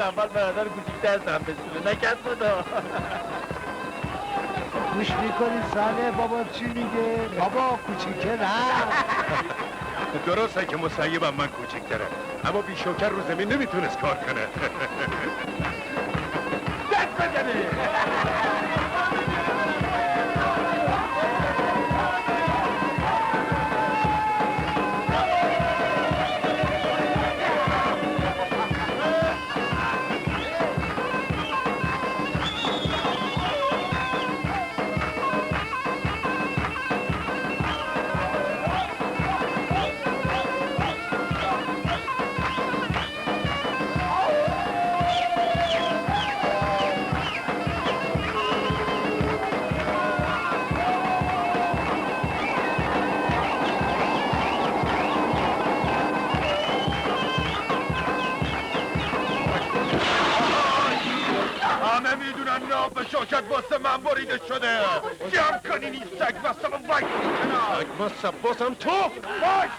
اول برادر کوچیک‌تر سم بسونه نکرد خدا. گوش میکنی ساله بابا چی میگه؟ بابا کوچیکه نه. درسته که مسیبم من کوچکتره، اما بی شوکر رو زمین نمیتونست کار کنه. دست بزنه. همه میدونن ناب شوکت واسه من بریده شده. جمع کنین این سگ واسه من وای سگ واسه باسم تو باش.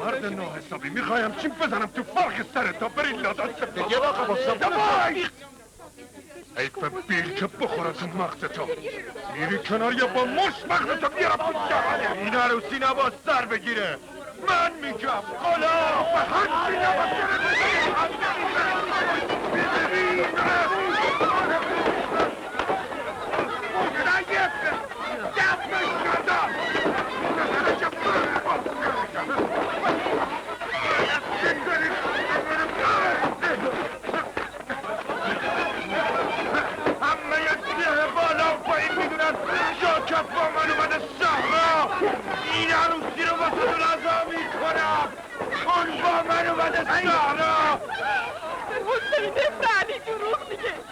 مرد ناحسابی میخوایم چیم بزنم تو فرق سر تا بری لادت سفت دیگه واقع واسه باش. حیف بیل که بخورم تو مغزتو. میری کنار یا با مش مغزتو بیارم تو دهنه. این عروسی نباید سر بگیره. من میگم خلا به هنچی نباید شوکت با من اومده شهرها. این عروسی رو واسه دون ازا میکنم. اون با من اومده شهرها. حسین علی دروغ میگه.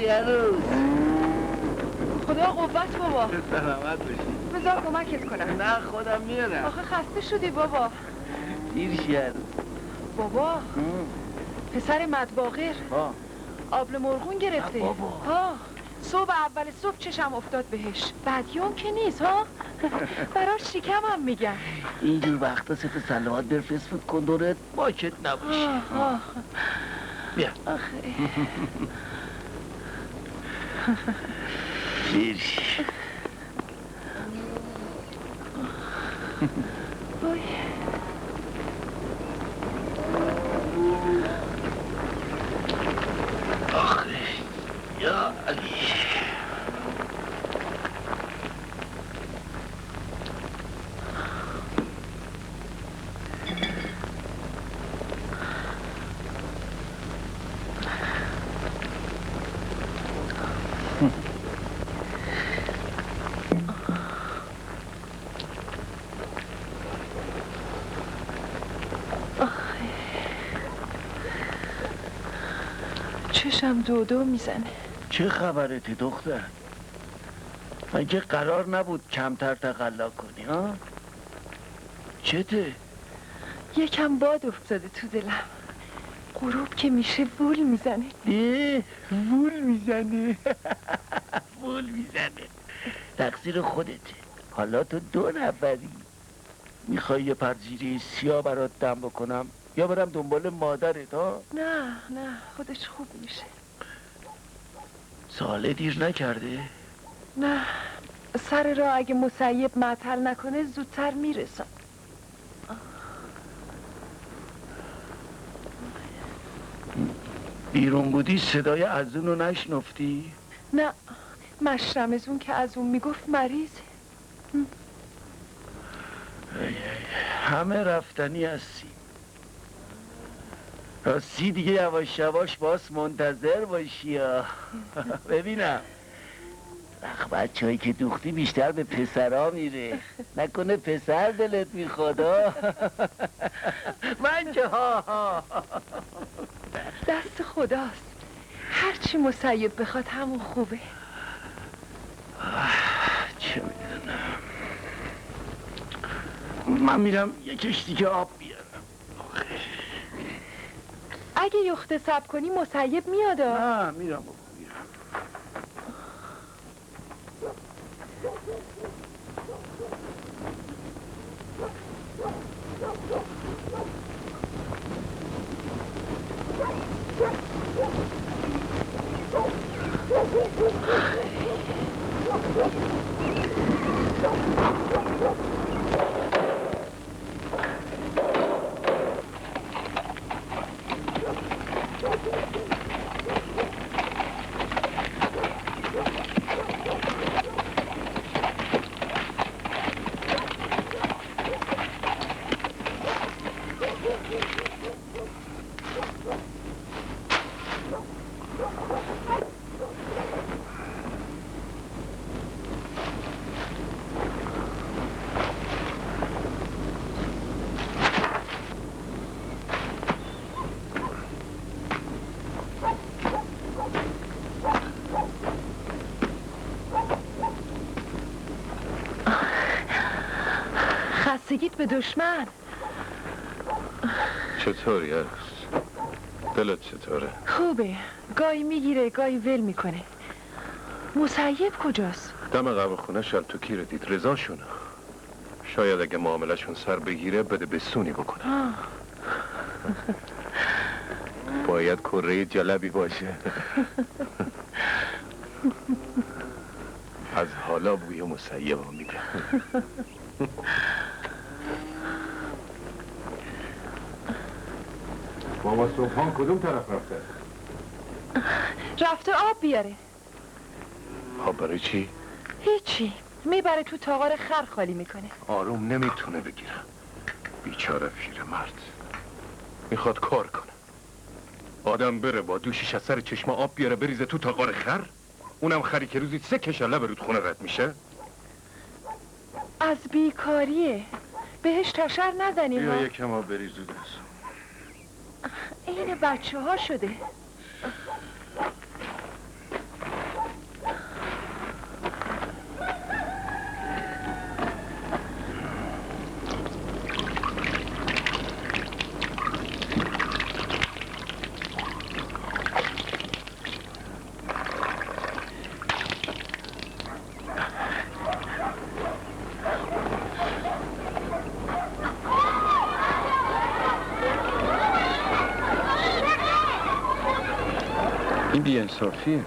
خوبی عروس؟ خدا قوت بابا. سلامت باشی. بذار کمکت کنم. نه خودم میارم. آخه خسته شدی بابا. دیر شی عروس. بابا پسر مدباغر آبل مرغون گرفته. بابا. ها صبح اول صبح چشم افتاد بهش. بدیوم که نیست ها. براش شکم هم میگن. اینجور وقتا ست سلوات برفرست فوت کن دورت باکت نباشی. بیا. آخه دیر شی. وای. آخه یا علی. چشم دو میزنه. چه خبرته دختر؟ مگه قرار نبود کمتر تقلا کنی ها؟ چته؟ یکم باد افتاده تو دلم. غروب که میشه وول میزنه. وول میزنه. وول میزنه. تقصیر خودته. حالا تو 2 نفری. میخوای یه پرزیری سیاه برات دم بکنم یا برم دنبال مادرت ها؟ نه خودش خوب میشه. ساله دیر نکرده؟ نه سر راه اگه مسیب معطل نکنه زودتر میرسم. بیرون بودی صدای از اونو نشنفتی؟ نه مشرمزون که از اون میگفت مریضه. همه رفتنی هستی. راستی دیگه یواش یواش باس منتظر باشی ها. ببینم بچه‌هایی که دوختی بیشتر به پسرها میره. نکنه پسر دلت میخواد ها. من که ها دست خداست. هرچی مسیب بخواد همون خوبه. چه میدونم. من میرم یه کشتی که آب بیارم. اگه یخته سب کنی مسیب میاد. نه میرم بابا میرم. خستگیت به دشمن. چطوری عروس؟ دلت چطوره؟ خوبه. گاهی میگیره گاهی ول میکنه. مسیب کجاست؟ دم قهوه خونه تو کیره دید رضاشونه. شاید اگه معاملهشون سر بگیره بده به سونی بکنه. باید کره جلبی باشه. از حالا بوی مسیب هم میده. بابا صبحان کدوم طرف رفته؟ رفته آب بیاره. آب برای چی؟ هیچی. میبره تو تاغار خر خالی میکنه. آروم نمیتونه بگیره. بیچاره پیرمرد. میخواد کار کنه. آدم بره با دوشش از سر چشم آب بیاره بریزه تو تاغار خر؟ اونم خری که روزی 3 کشله به رودخونه رد میشه؟ از بیکاریه. بهش تشر نزنی ها. بیا یکم آب بریز زود است. این بچه ها شده. این بی‌انصافیه.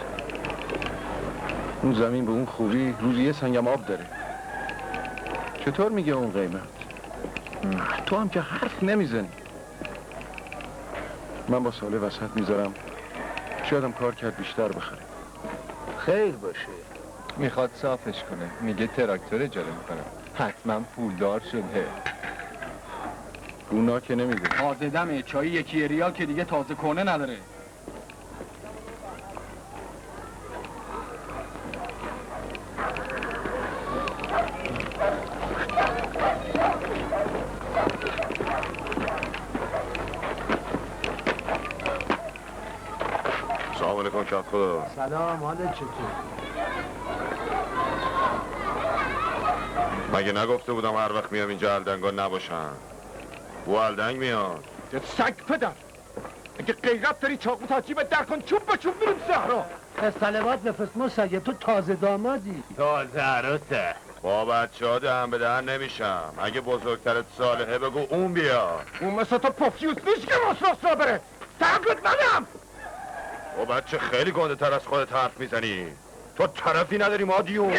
اون زمین به اون خوبی روزی یه سنگم آب داره. چطور میگه اون قیمت؟ تو هم که حرف نمیزنی. من با ساله وسط میذارم، شایدم کار کرد بیشتر بخره. خیر باشه. میخواد صافش کنه، میگه تراکتور اجاره میکنه، حتما پولدار شده. اونا که نمیده. تازه دمه چایی 1 ریال که دیگه تازه کنه نداره. سلام علیکم کاکو. سلام، حالت چطور؟ مگه نگفته بودم هر وقت میام اینجا الدنگا نباشن؟ او الدنگ میاد. سگ پدر، اگه غیرت داری چاقو تا جیبت در کن، چوب به چوب میریم صحرا. سلوات بفرست ما سگه، تو تازه دامادی. تازه عروسه. با بچه ها دهن به دهن نمیشم. اگه بزرگترت صالحه بگو اون بیا. اون مثل تو پفیوز نیست که راست را بره. تحقیق منم. او بچه خیلی گنده تر از خودت حرف میزنی. تو طرفی نداری مادیون.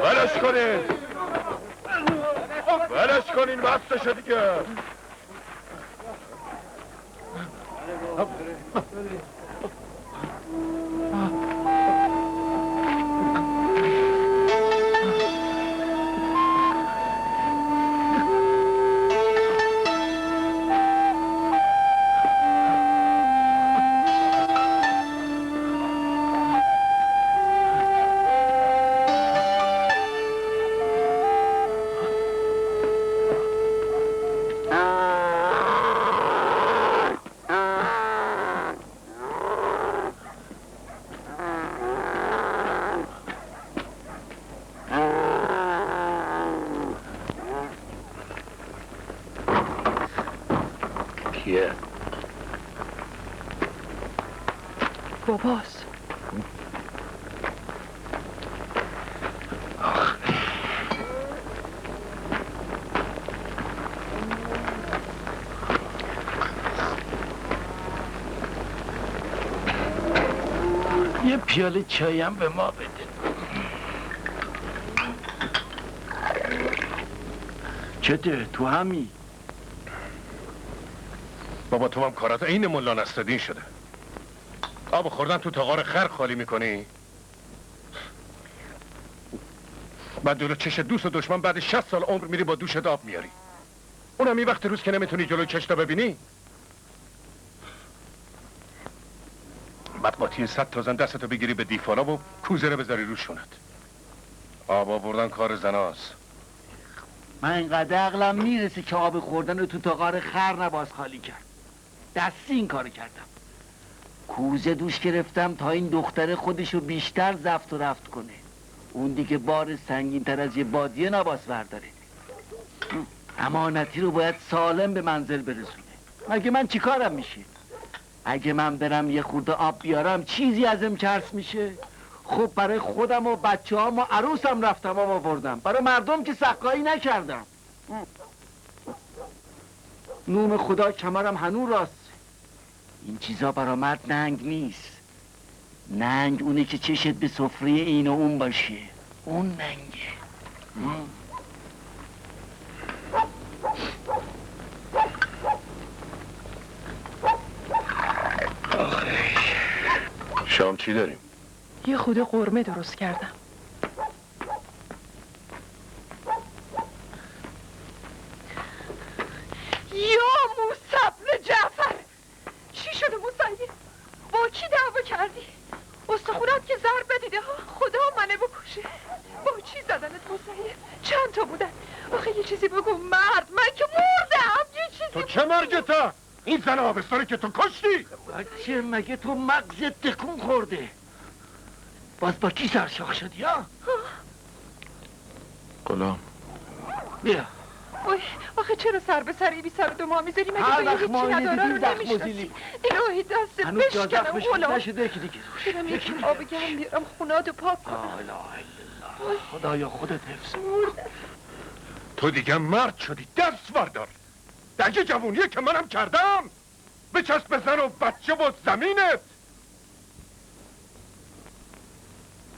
ولش کنین. ولش کنین بسته شد دیگه. کیه؟ باباست. یه پیاله چایم به ما بده. چته؟ تو همی؟ بابا تو هم کارات این ملا نصرالدین شده. آب خوردن تو تاغار خر خالی میکنی؟ بعد جلو چش دوست و دشمن بعد 60 سال عمر میری با دوشت آب میاری. اونم این وقت روز که نمیتونی جلو چشت ببینی. بعد قاطی 100 تا زن دستتو بگیری به دیفالا و کوزه رو بذاری رو شونت. آب آوردن کار زناست. من اینقدر عقلم میرسه که آب خوردن رو تو تاغار خر نباز خالی کرد. دستی این کارو کردم. کوزه دوش گرفتم تا این دختر خودشو بیشتر زفت و رفت کنه. اون دیگه بار سنگین تر از یه بادیه نباز برداره. امانتی رو باید سالم به منزل برسونه. مگه من چی کارم میشه؟ اگه من برم یه خورده آب بیارم چیزی ازم چرس میشه؟ خب برای خودم و بچه هم و عروسم رفتم آب آوردم. برای مردم که سقایی نکردم. نوم خدا کمرم هنوز راست. این چیزا برا مرد ننگ نیست. ننگ اونه که چشت به سفره این و اون باشه. اون ننگه. شام چی داریم؟ یه خود قرمه درست کردم. یا موسی ابن جعفر، چی شده موسی؟ با کی دعوا کردی؟ استخونات که ضربه دیده ها، خدا منه بکشه. با چی زدنت موسی؟ چند تا بودن؟ آخه یه چیزی بگو مرد، من که مردم. یه چیزی تو چه مرگته؟ این زن آبستانی که تو کشتی؟ بچه مگه تو مغزت تکون خورده؟ باز با کی سرشاخ شدی ها؟ غلام بیا اوه آخه چرا سر به سر بی سر دو ما میذاری؟ مگه هر تو وقت هیچی ما اینه نداره دیدیم رو زخم نمیشناسی؟ زیلی. الهی دستت هنوز جا بشکنم زخمش غلام. نشده یکی دیگه روش. برم یکی آب گرم بیارم خونه‌اتو پاک کنم. لا اله الا الله. خدایا خودت حفظ. تو دیگه مرد شدی، دست بردار. دیگه جوونیه که منم کردم. بچسب به زن و بچه و زمینت.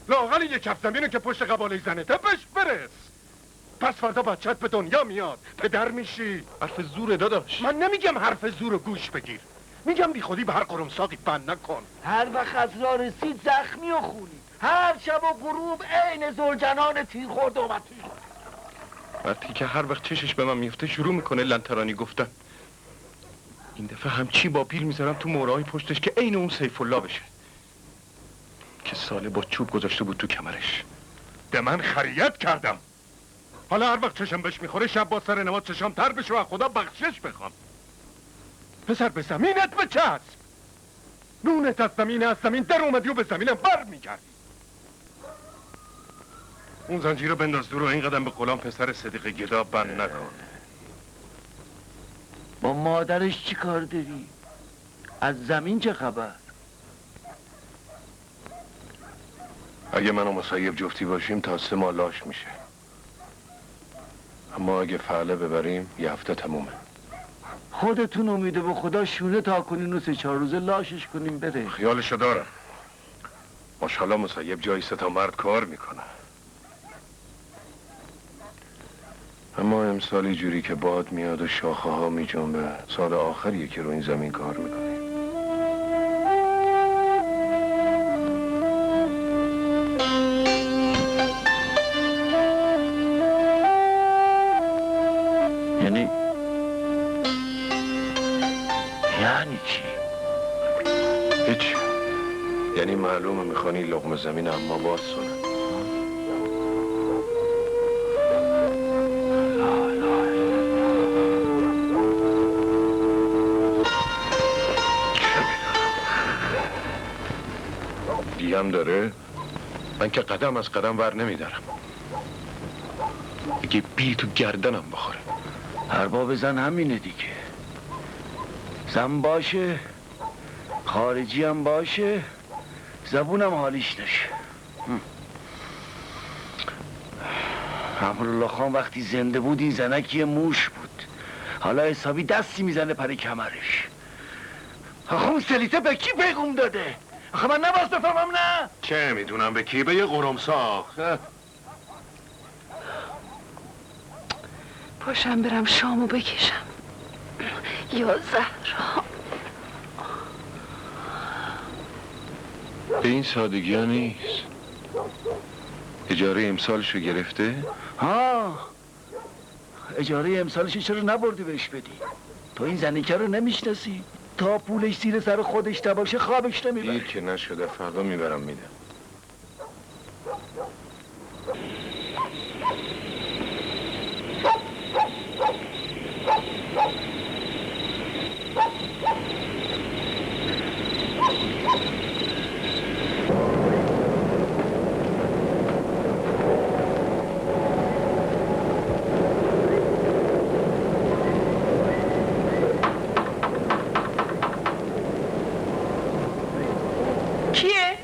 لااقل یک کف زمینو که پشت قباله زنته بهش برس. پس فردا بچت به دنیا میاد، پدر میشی. حرف زوره داداش. من نمیگم حرف زور و گوش بگیر، میگم بی خودی به هر قرمساقی بند نکن. هر وقت از راه رسید زخمی و خونی. هر شب و غروب عین زلجنان تیر خورده و تیر خورده. وقتی که هر وقت چشش به من میفته شروع میکنه لنترانی گفتن. این دفعه همچی با پیل میذارم تو مورای پشتش که عین اون سیف الله بشه که ساله با چوب گذاشته بود تو کمرش. به من خریت کردم. حالا هر وقت چشم بهش میخوره شب با سر نماز چشم تر بشه و خدا بخشش بخوام. پسر به زمینت بچسب. نونت از زمین در اومدی و به زمینم بر میگردی. اون زنجیر رو بنداز دور و این قدم به غلام پسر صدیق گدا بند نکن. با مادرش چی کار داری؟ از زمین چه خبر؟ اگه من و مصیب جفتی باشیم تا 3 ماه لاش میشه. اما اگه فعله ببریم 1 هفته تمومه. خودتون امیده به خدا شونه تا کنین و 3-4 روزه لاشش کنیم بره. خیالشو دارم. ماشاءالله مصیب جایی 3 تا مرد کار میکنه. اما امسال جوری که باد میاد و شاخه ها میجنبه، سال آخریه که رو این زمین کار میکنه. یعنی چی؟ هیچ. یعنی معلومه میخوانی لقمه زمین اما باز سنه. هم داره؟ من که قدم از قدم ور نمیدارم. اگه بیل تو گردنم بخوره. ارباب زن همینه دیگه. زن باشه، خارجی هم باشه، زبونم حالیش نشه. امرالله خان وقتی زنده بود این زنک یه موش بود. حالا حسابی دستی میزنه پر کمرش. آخه اون سلیته به کی پیغام داده؟ آخه من نباید بفهمم نه؟ چه میدونم به کی؟ به یه قرمساق. پاشم برم شامو بکشم. یا زهرا. به این سادگی ها نیست. اجاره امسالشو گرفته؟ ها، اجاره امسالش چرا نبردی بهش بدی؟ تو این زنیکه رو نمیشناسی؟ تا پولش زیر سر خودش نباشه خوابش نمیبره. دیر که نشده، فردا میبرم میدم.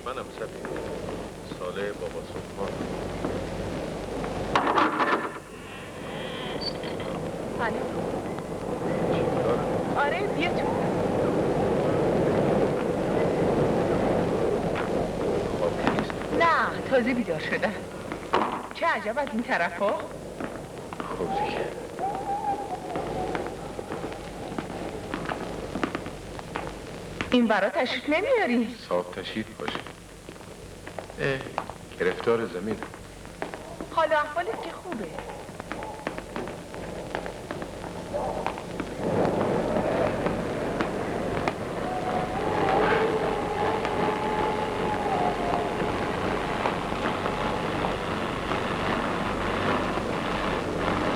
منم سبی ساله بابا سلطان. آره بیا تو. نه تازه بیدار شدم. چه عجب از این طرف ها؟ خب دیگه این برا تشریف نمیاری؟ صاحب تشریف باشه. گرفتار زمینه. حال و احوالت که خوبه.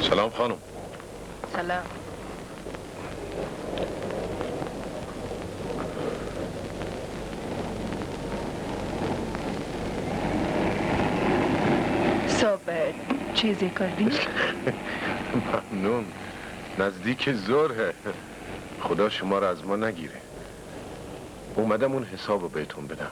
سلام خانم. سلام. صبح چیزی کردی؟ ممنون. نزدیک ظهره. خدا شما رو از ما نگیره. اومدم اون حساب رو بهتون بدم.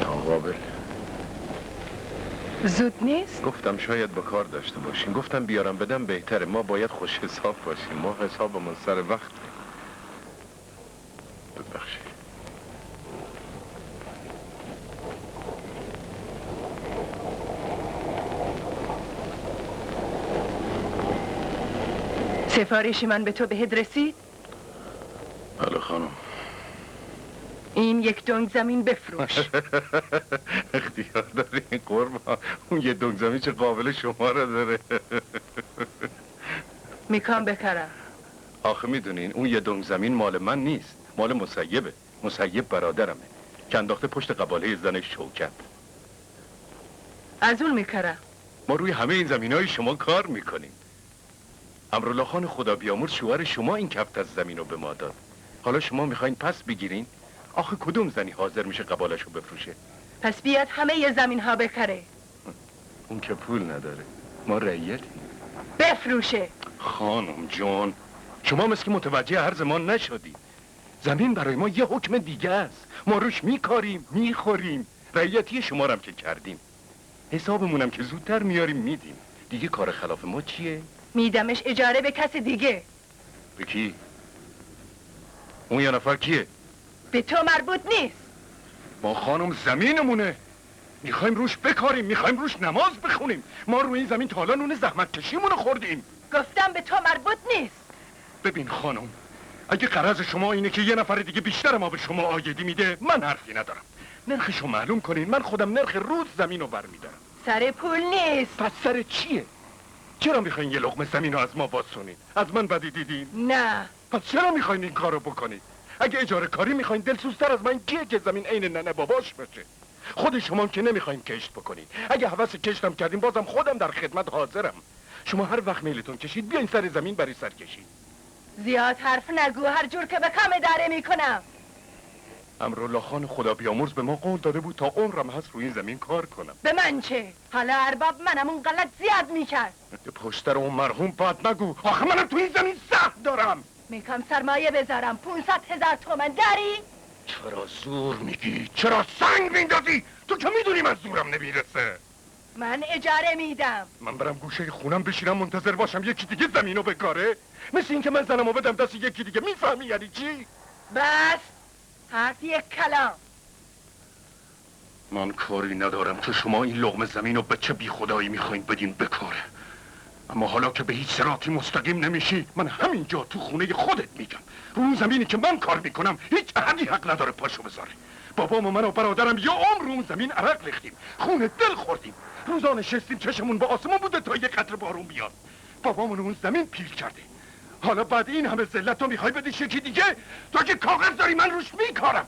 ناقابل. زود نیست؟ گفتم شاید به کار داشته باشین. گفتم بیارم بدم بهتره. ما باید خوش حساب باشیم. ما حسابمون سر وقت. ببخشید. سفارش من به تو بهت رسید؟ بله خانم. این یک دنگ زمین بفروش. اختیار داری قربان. اون یه دنگ زمین چه قابل شما رو داره. میکام بکرم. آخه میدونین اون یه دنگ زمین مال من نیست. مال مسیبه. مسیب برادرمه که انداخته پشت قباله زنش شوکت. از اون میکرم. ما روی همه این زمینای شما کار میکنیم. امرالله خان خدا بیامرز شوهر شما این کفت از زمین رو به ما داد. حالا شما میخواین پس بگیرین؟ آخه کدوم زنی حاضر میشه قبالش رو بفروشه؟ پس بیاد همه ی زمین ها بکره. اون که پول نداره. ما رعیتیم. بفروشه. خانم جان، شما مثل که متوجه عرض ما نشدی. زمین برای ما یه حکم دیگه است. ما روش میکاریم، میخوریم. رعیتی شما رم که کردیم. حسابمونم که زودتر میاریم میدیم. دیگه کار خلاف ما چیه؟ میدمش اجاره به کس دیگه. به کی؟ اون یه نفر کیه؟ به تو مربوط نیست. ما خانم زمینمونه. میخوایم روش بکاریم، میخوایم روش نماز بخونیم. ما روی این زمین تا حالا نون زحمت کشیمونو خوردیم. گفتم به تو مربوط نیست. ببین خانم، اگه غرض شما اینه که یه نفر دیگه بیشتر ما به شما آیدی میده، من حرفی ندارم. نرخشو معلوم کنین، من خودم نرخ روز زمینو برمیدارم. سر پول نیست. پس سر چیه؟ چرا میخواین یه لقمه زمینو از ما بازسونید؟ از من بدی دیدین؟ نه. پس چرا میخواین این کارو بکنید؟ اگه اجاره کاری میخواین دلسوزتر از من کیه که زمین عین ننه باباش باشه؟ خود شما که نمیخواین کشت بکنید. اگه هوس کشتم کردین بازم خودم در خدمت حاضرم. شما هر وقت میلتون کشید بیاین سر زمین برای سر کشید. زیاد حرف نگو، هر جور که بخوام اداره میکنم. امرالله خان خدا بیامرز به ما قول داده بود تا عمرم هست روی این زمین کار کنم. به من چه؟ حالا ارباب منم اون غلط زیاد میکرد. پشتر اون مرحوم بد نگو. آخه منم توی این زمین سهم دارم. میکم سرمایه بذارم 500,000 تومن داری؟ چرا زور میگی؟ چرا سنگ میندازی؟ تو که میدونی من زورم نمیرسه. من اجاره میدم. من برم گوشه خونم بشینم منتظر باشم یکی دیگه زمینو بکاره؟ مثل این که من زنمو بدم دست یکی دیگه. میفهمی یعنی چی؟ بس حرف یک کلام. من کاری ندارم که شما این لقمه زمینو به چه بی خدایی میخواین بدین بکاره. اما حالا که به هیچ صراطی مستقیم نمیشی، من همینجا تو خونه خودت میگم رو اون زمینی که من کار میکنم هیچ احدی حق نداره پاشو بذاره. بابام و من و برادرم یه عمر رو اون زمین عرق ریختیم، خون دل خوردیم، روزا نشستیم چشمون به آسمون بوده تا یه قطره بارون بیاد. بابامون اون زمین پیر کرده. حالا بعد این همه ذلت رو میخوای بدی یکی دیگه؟ تو که کاغذ داری من روش میکارم.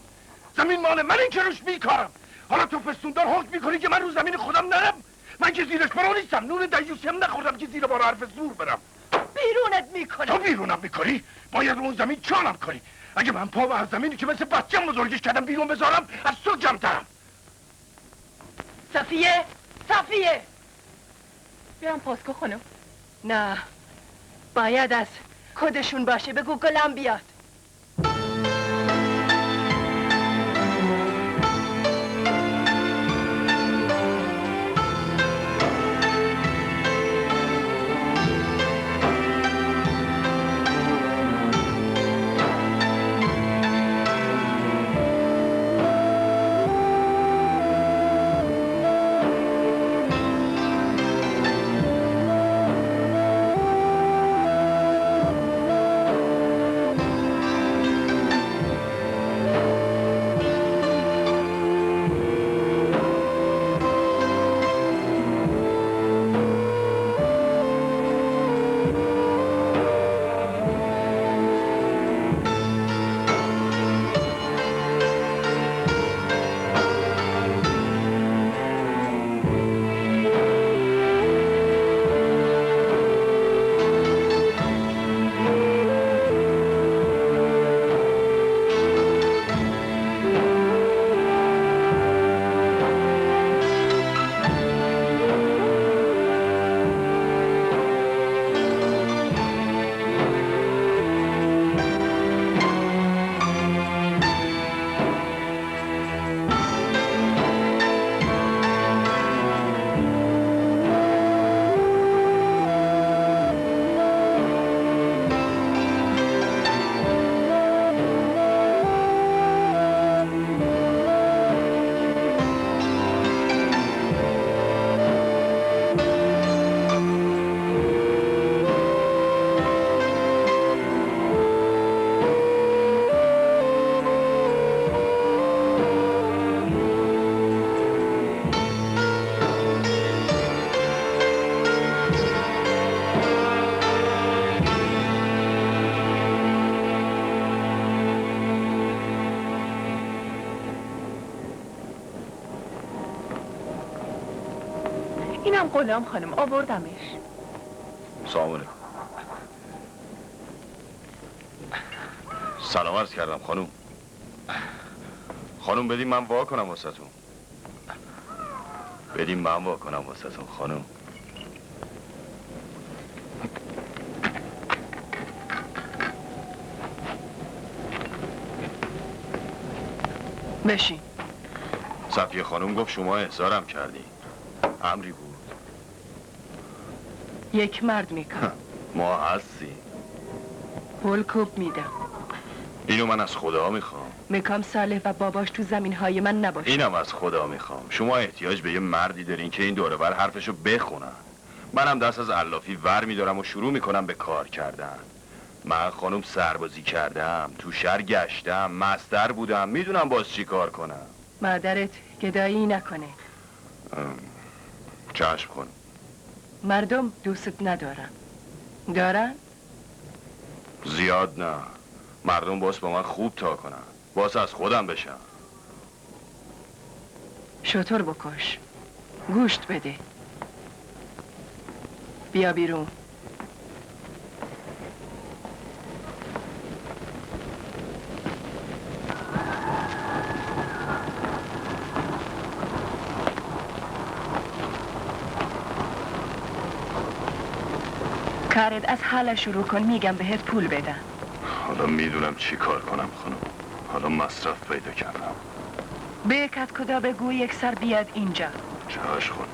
زمین مال منه که روش میکارم. حالا تو فستوندار حکم میکنی که من رو زمین خودم نرم؟ من که زیرش برو نیستم. نون دیوسی هم نخوردم که زیر بار حرف زور برم. بیرونت میکنی. تو بیرونم میکنی؟ باید اون زمین چالم کنی. اگه من پا از زمینی که مثل بچه‌م بزرگش کردم بیرون بذارم از تو کمترم. صفیه، صفیه، بیام پاسکو خانم. نه، باید از خودشون باشه. بگو گلم بیاد. هم غلام خانم آوردمش. سلام علیکم. سلام عرض کردم خانم. خانم بدیم من وا کنم واسهتون. بدیم من وا کنم واسهتون خانم. بشین. صفیه خانم گفت شما احضارم کردی. امری بود. یک مرد میکن. ما هستی. پول کوب میدم. اینو من از خدا میخوام. میکم صالح و باباش تو زمین های من نباشه. اینم از خدا میخوام. شما احتیاج به یه مردی دارین که این دوره بر حرفشو بخونن. منم دست از علافی ور میدارم و شروع میکنم به کار کردن. من خانم سربازی کردم، تو شهر گشتم، مستر بودم، میدونم باز چی کار کنم. مادرت گدایی نکنه. چشم خانم. مردم دوست ندارن. دارن؟ زیاد نه. مردم باز با من خوب تا کنن، باز از خودم بشم. شطور بکش. گوشت بده. بیا بیرون. کارت از حالا شروع کن، میگم بهت پول بدن. حالا میدونم چی کار کنم خانم. حالا مصرف پیدا کردم. به کت کدا بگو یک سر بیاد اینجا. چشم خانم.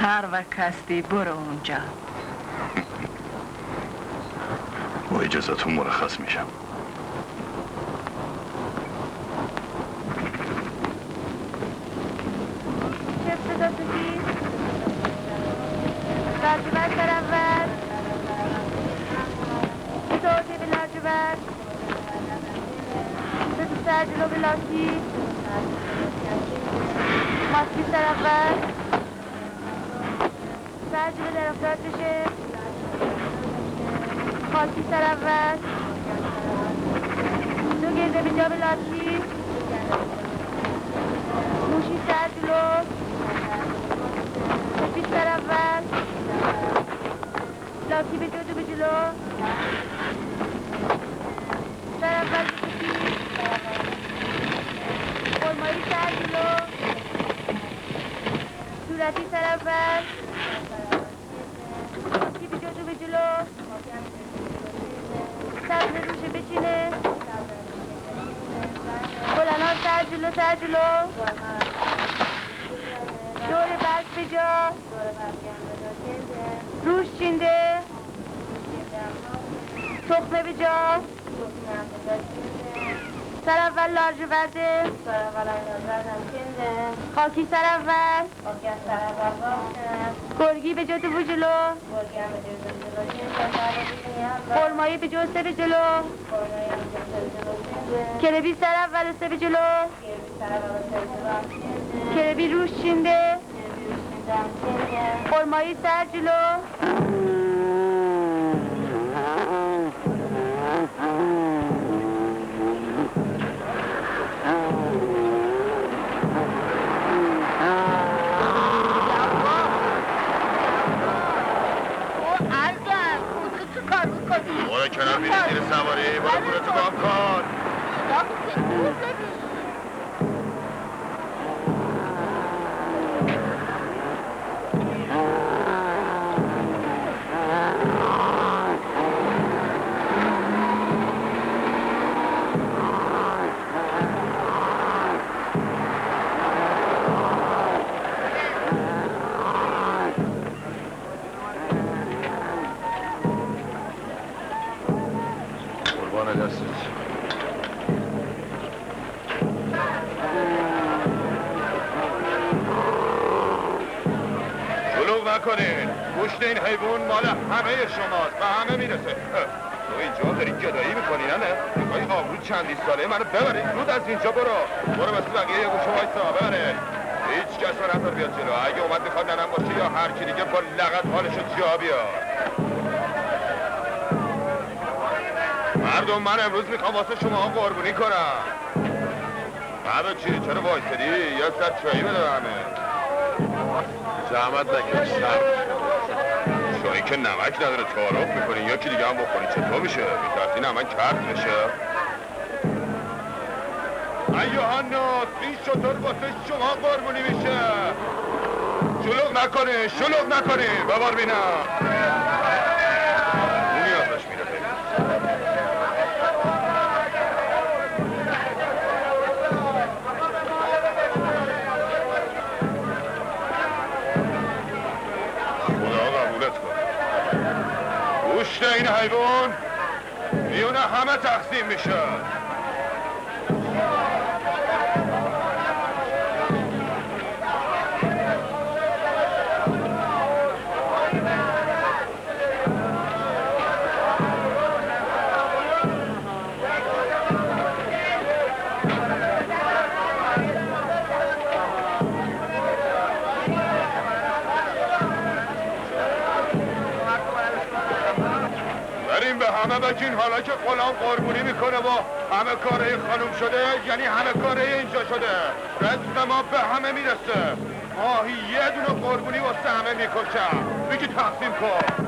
هر وقت هستی برو اونجا. با اجازتون مرخص میشم. لاجورد در اول توتی به لاجورد سر جلو به لاکی ماسکی سر اول سر جلو در افتاد بشه خاکی سر اول دو گرده به جا به لاکی موشی سر جلو سپید سر اول لاکی به جلو به جلو سر اول سپید قرمایی سر جلو صورتی سر اول لاکی به جلو به جلو سبز روشه بچینه بلنان سر جلو دور برگ به جا روش چینده تخمه به جا سر اول لاجورده خاکی سر اول گرگی به جد و جلو خرمایی به جد سه به جلو کربی سر اول سه به جلو کربی روش چینده خرمایی سر جلو برو کنار میری زیر سواری. برو تو گام کن. نکنین. گوشت این حیوان مال همه شماست و همه میرسه. تو اینجا داری گدایی میکنی نه؟ نگاهی آبرو چندی ساله منو ببرید زود از اینجا برو مثل بقیه یه گوشه وایسا ببره. هیچ کس رو نظر بیاد جلو. اگه اومد میخواد ننم باشه یا هر کی دیگه با لغت حالشو جا بیار. مردم من امروز میخوام واسه شما قربونی کنم. بابا چی؟ چرا وایسادی؟ یه سر چایی بده به همه. زحمت نکش سر. چایی که نمک نداره تعارف میکنی یکی دیگه هم بخوری چطور میشه؟ میترسی نمک کرد بشه؟ ایوهانا این شطور واسه شما قربونی میشه. شلوغ نکنی ببار بینم. اونی ازش میره خدا قبولت کن. گوشت این حیوان میونه همه تقسیم میشه. همه بگین حالا که غلام قربونی میکنه و همه کاره خانوم شده یعنی همه کاره اینجا شده. رزق ما به همه میرسه. ماهی یه دونه قربونی واسه همه میکشم. بگی تقسیم کن.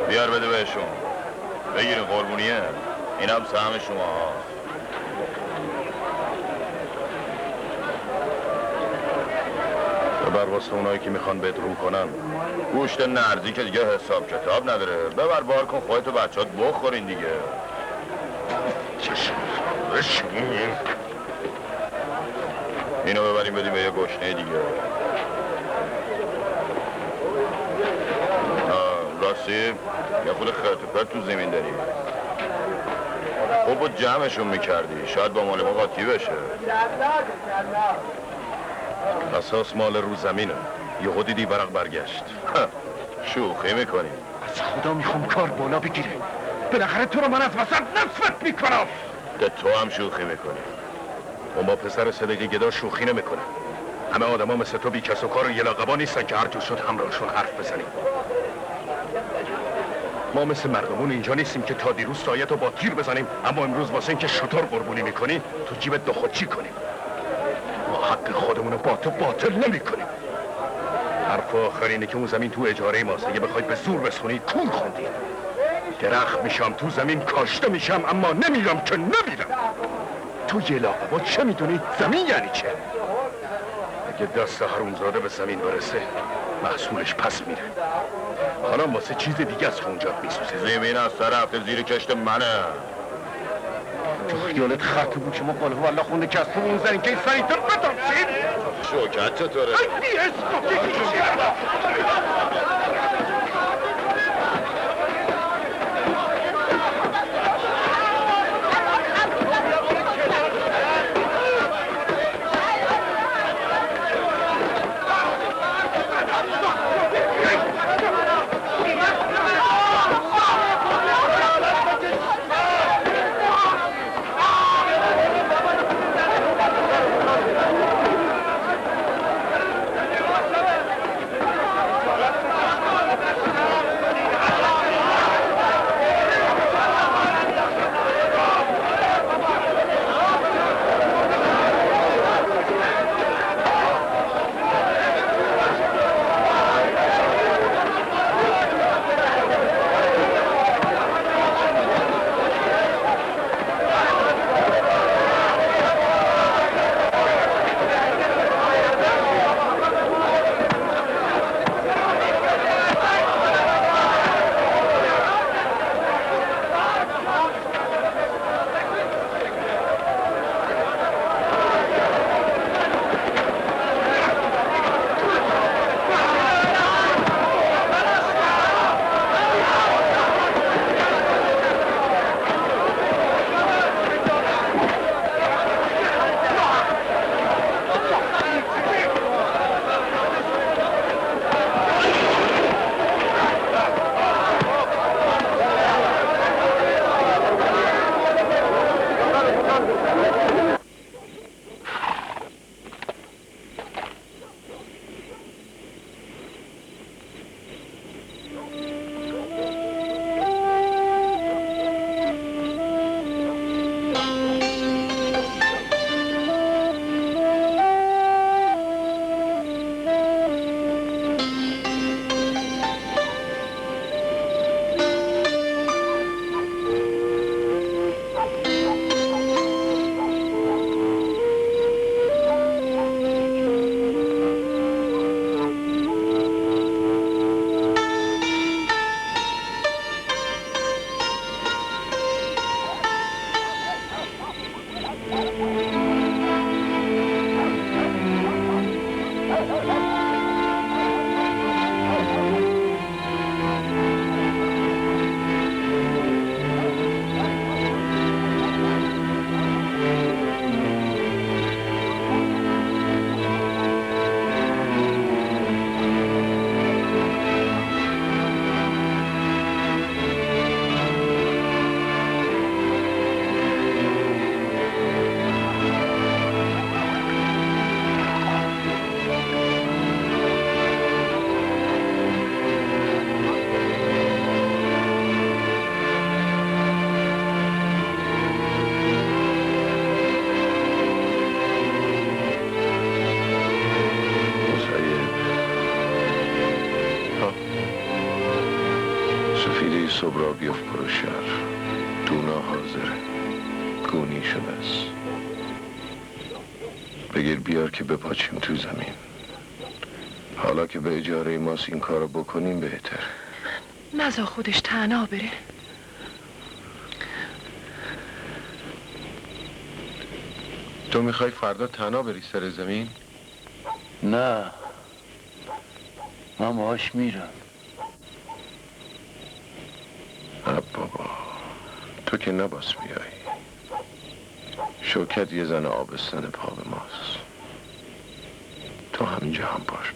بیار بده بهشون بگیرین قربونیه. این هم سهم شما ها. ببر واسه اونایی که میخوان بدروم کنن. گوشت نرزی که دیگه حساب کتاب نداره. ببر بار کن خودت و بچهات بخورین دیگه. اینو ببریم بدیم به یه گشنه دیگه. راستی یه خود خرط و پرت تو زمین داری. خوب بود جمعشون میکردی شاید با مال ما قاطی بشه. اساس مال رو زمینه. یهو دیدی برق برگشت. شوخی میکنی. از خدا میخوام کار بالا بگیره. بالاخره تو رو من از وسط نصفت میکنم. که تو هم شوخی میکنی. اون با پسر صدقی گدا شوخی نمیکنه. همه آدم ها مثل تو بی کس و کار و یلاقبا نیستن که هر جور شد همراهشون حرف بزنیم. ما مثل مردمون اینجا نیستیم که تا دیروز سایت رو با تیر بزنیم، اما امروز واسه این که شطور قربونی میکنی تو جیبت دخوچی کنیم. ما حق خودمونو با تو باطل نمی کنیم. حرف آخر اینه که اون زمین تو اجاره ماست. اگه بخوای به زور بسخونی کور خوندی. درخت میشم تو زمین کاشته میشم اما نمیرم که نمیرم. تو یه لاقبا چه میدونی؟ زمین یعنی چه؟ اگه دست حرومزاده به زمین برسه محصولش پس میره. حالا واسه چیز دیگه از خونجات میسوزه. زمین از سر هفته زیر کشت منه. تو خیالت خط بود شما قاله والله خونده که از تو میزنین که این سری تو بتانسید. شوکت چطوره؟ ای اسم سهرابی فروشر دونا حاضره، گونی شده است. بگیر بیار که بپاچیم تو زمین. حالا که به اجاره ماست این کارو بکنیم بهتر. نزا خودش تنها بره. تو میخوای فردا تنها بری سر زمین؟ نه، من باهاش میرم. بابا تو که نباس بیایی. شوکت یه زن آبستن پا به ماست. تو همینجا هم باش.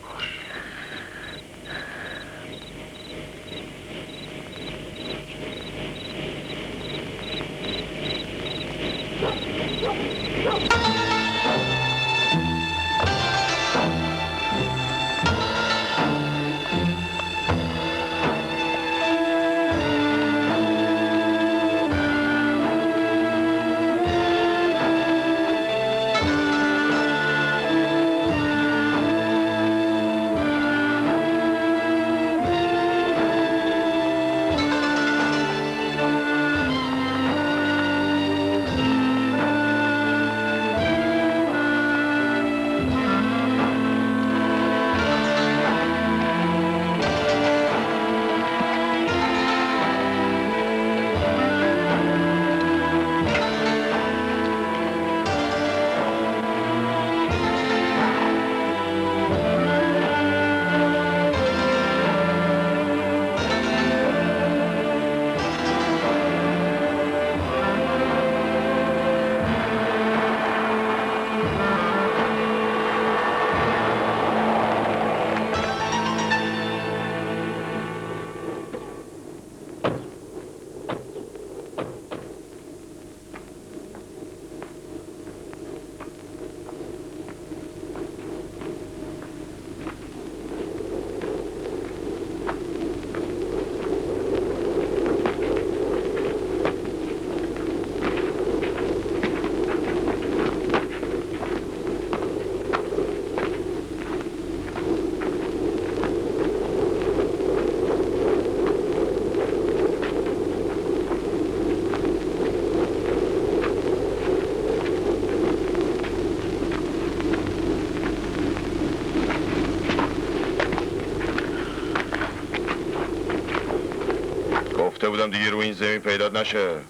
گفته بودم دیگه رو این زمین پیدات نشه.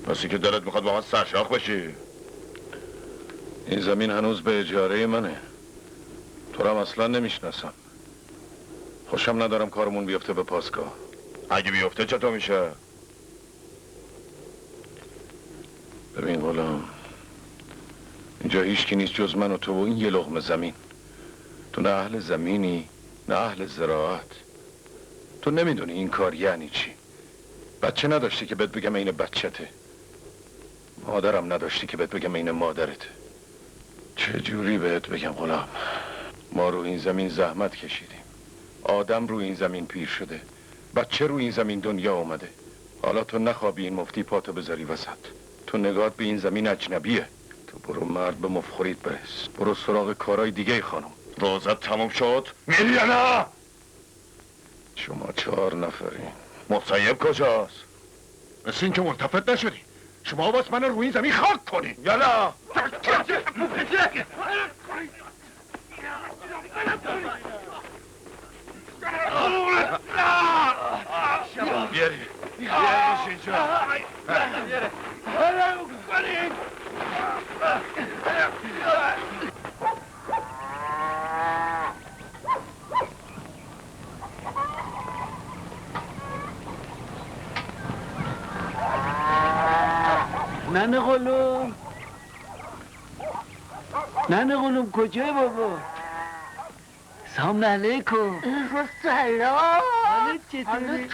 مثل که دلت میخواد با من سرشاخ بشی. این زمین هنوز به اجاره منه. تو رو اصلا نمیشناسم. خوشم ندارم کارمون بیفته به پاسگاه. اگه بیفته چطور میشه؟ ببین غلام، اینجا هیچکی نیست جز من و تو و این یه لقمه زمین. تو نه اهل زمینی نه اهل زراعت. تو نمیدونی این کار یعنی چی. بچه نداشتی که بهت بگم این بچته. مادرم نداشتی که بهت بگم این مادرته. چه جوری بهت بگم غلام؟ ما رو این زمین زحمت کشیدیم. آدم رو این زمین پیر شده. بچه رو این زمین دنیا اومده. حالا تو نخوابی این مفتی پاتو بذاری وسط. تو نگاهت به این زمین اجنبیه. تو برو مرد به مفخوریت برس. برو سراغ کارهای دیگه خانم. روزت تموم شد؟ میری یا نه؟ شما 4 نفرین. مصیب کجاست؟ مثل این که ملتفت نشدی. شما باز من رو این زمین خاک کنی. یالا بیاری بیاریش اینجا. ننه غلوم، ننه غلوم کجای بابا؟ سلام علیکم. سلام. حالت چطوری؟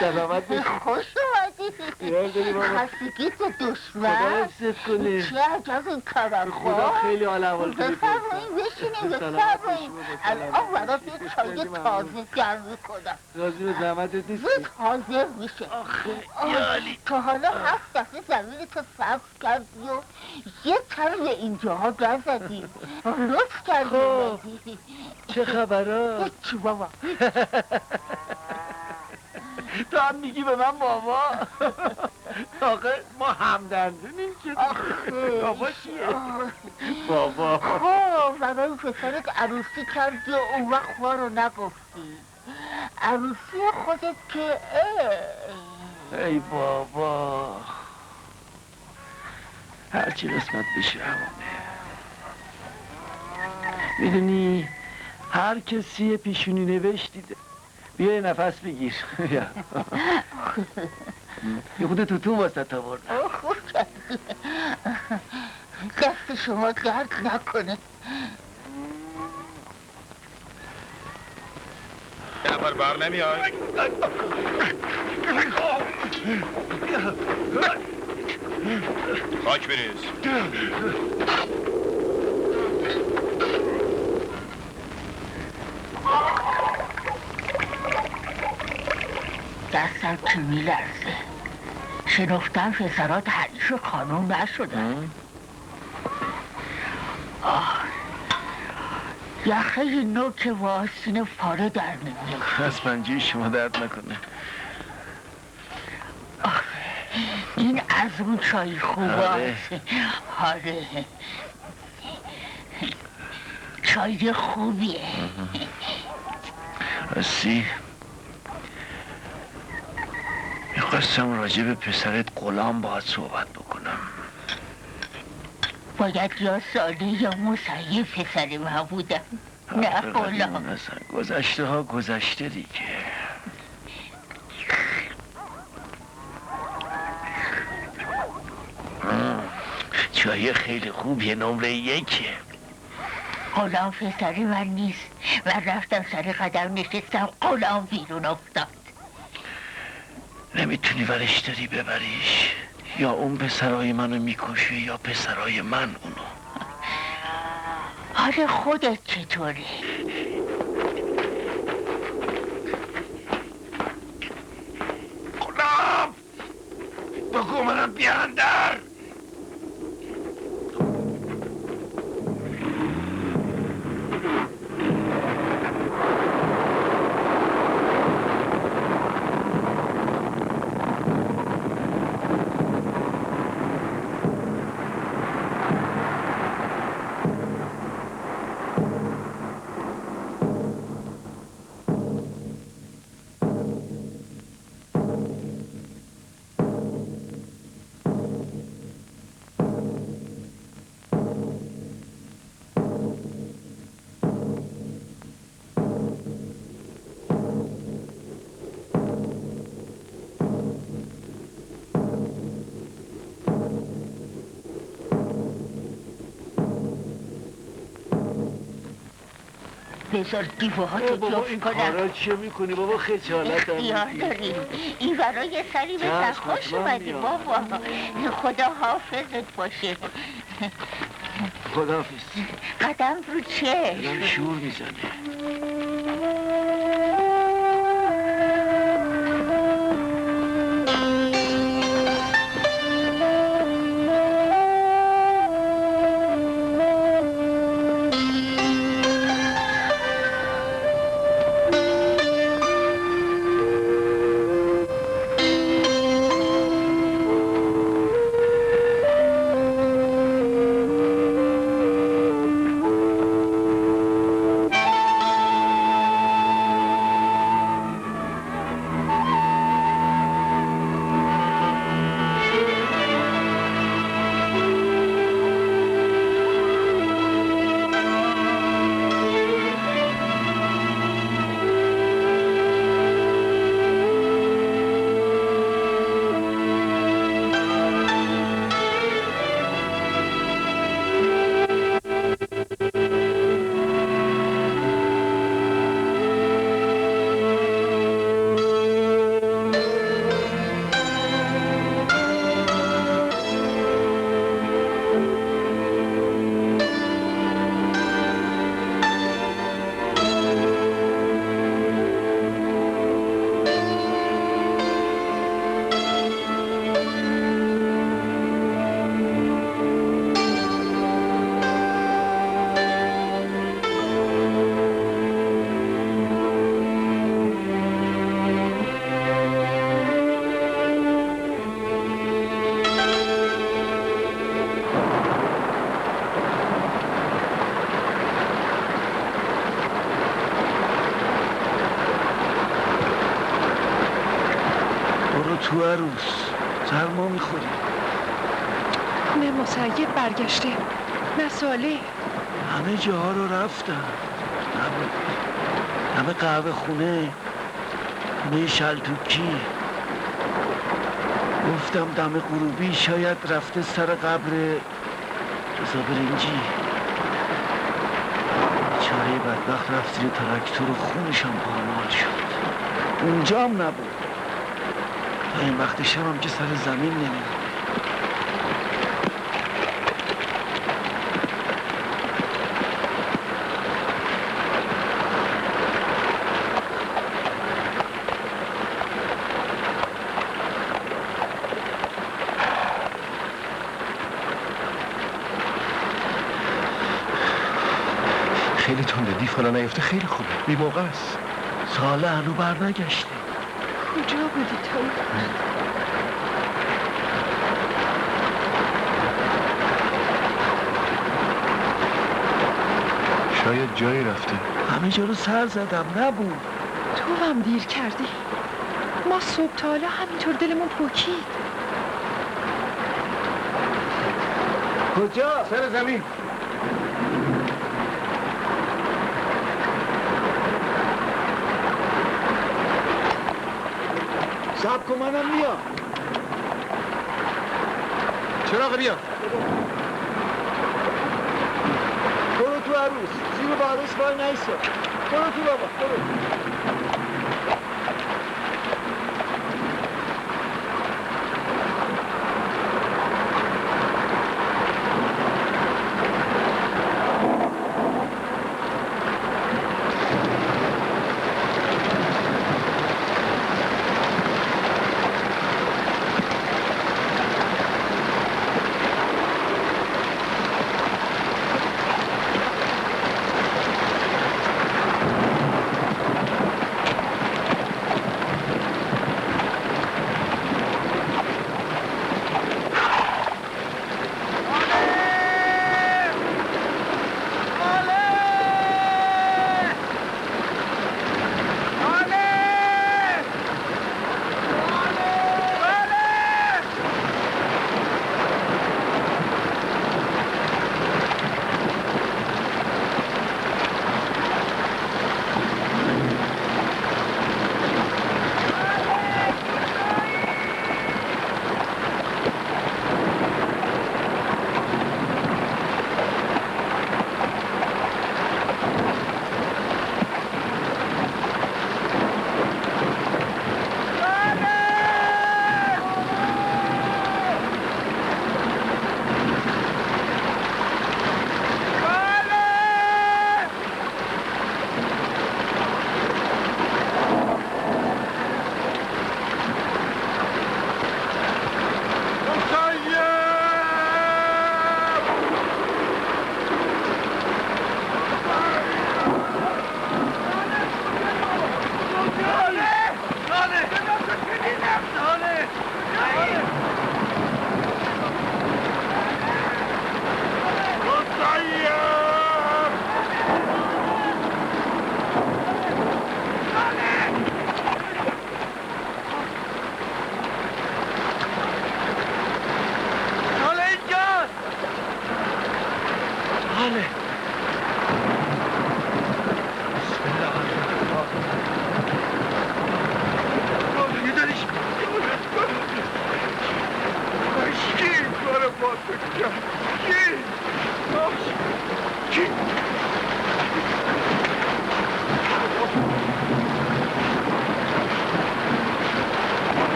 سلامت باشی. خوش اومدی. خیال داری بابا؟ خستگی تو خدا دشمن. حفظت کنه. چه عجب این کبر خدا خیلی حال احوال تو بفرمایید بشینید بفرمایید. الان برات یه چای تازه گرم میکنم. راضی به زحمتت نیستی؟ زود حاضر میشه. یالی تا حالا 7 دفعه زمین تو سبز کردی و یه تر به اینجاها نزدی. لطف کردی خب. اومدی. چه خبرها؟ چی بابا؟ تو هم میگی به من بابا؟ آخه ما همدردونیم که بابا چیه؟ بابا خب برای پسرت عروسی کردی و اون وقت ما رو نگفتی. عروسی خودت که ای بابا هرچی قسمت بشه همونه. میدونی هر کسی یه پیشونی نوشت دیده. بیا یه نفس بگیر. یه خود توتون واسه تا بردم. خوب کردی. دست شما درد نکنه. نفر بر نمیای؟ خاک بریز. دستم که میلرزه. شنفتم پسرات حریش خانوم نشدن. یخه نوک واسین پاره در نمیاد. از پنجه شما درد نکنه. این از اون چای خوب آره. آره چای خوبیه. راستی میخواستم راجع به پسرت غلام باهات صحبت بکنم. باید یا ساله یا مسیح پسر من بودم، نه غلام. گذشته ها گذشته دیگه. چای خیلی خوبیه، نمره 1. غلام پسر من نیست. من رفتم سر قدم نشستم، غلام بیرون افتاد. نمیتونی ورش داری ببریش؟ یا اون پسرای منو میکشه یا پسرای من اونو. حال خودت چطوری؟ غلام بگو منم بیان در. بذار دیوهاتو بابا جفت این کنم. کارا چیه میکنی بابا؟ خجالت هم اختیار می‌گیری. داریم. این برای سری بزن. چشم، خوش حتما اومدی میام. بابا. خدا حافظت باشه. خداحافظ. قدم رو چشم. دلم شور میزنه. تو عروس سرما میخوری. نه مسیب برگشته، نه صالح. همه جاها رو رفتن. همه قهوه خونه، خونه شلتوکی. گفتم دم غروبی شاید رفته سر قبر رضا برنجی. بیچاره بدبخت رفت زیر تراکتور و خونشم پامال شد. اونجا هم نبود. تا این وقت شب هم که سر زمین نمیمونه. خیلی تنده، دیف حالا نیفته خیلی خوبه، بی موقع است. ساله هنو بر نگشته. کجا بودی تو؟ شاید جایی رفته. همه جا رو سر زدم نبود. تو هم دیر کردی. ما صبح تا حالا همینطور دلمون پکید. کجا؟ سر زمین. سب کن منم میام. چراغ بیا. برو تو عروس. زیر با عروس وای نیستا. برو تو بابا برو.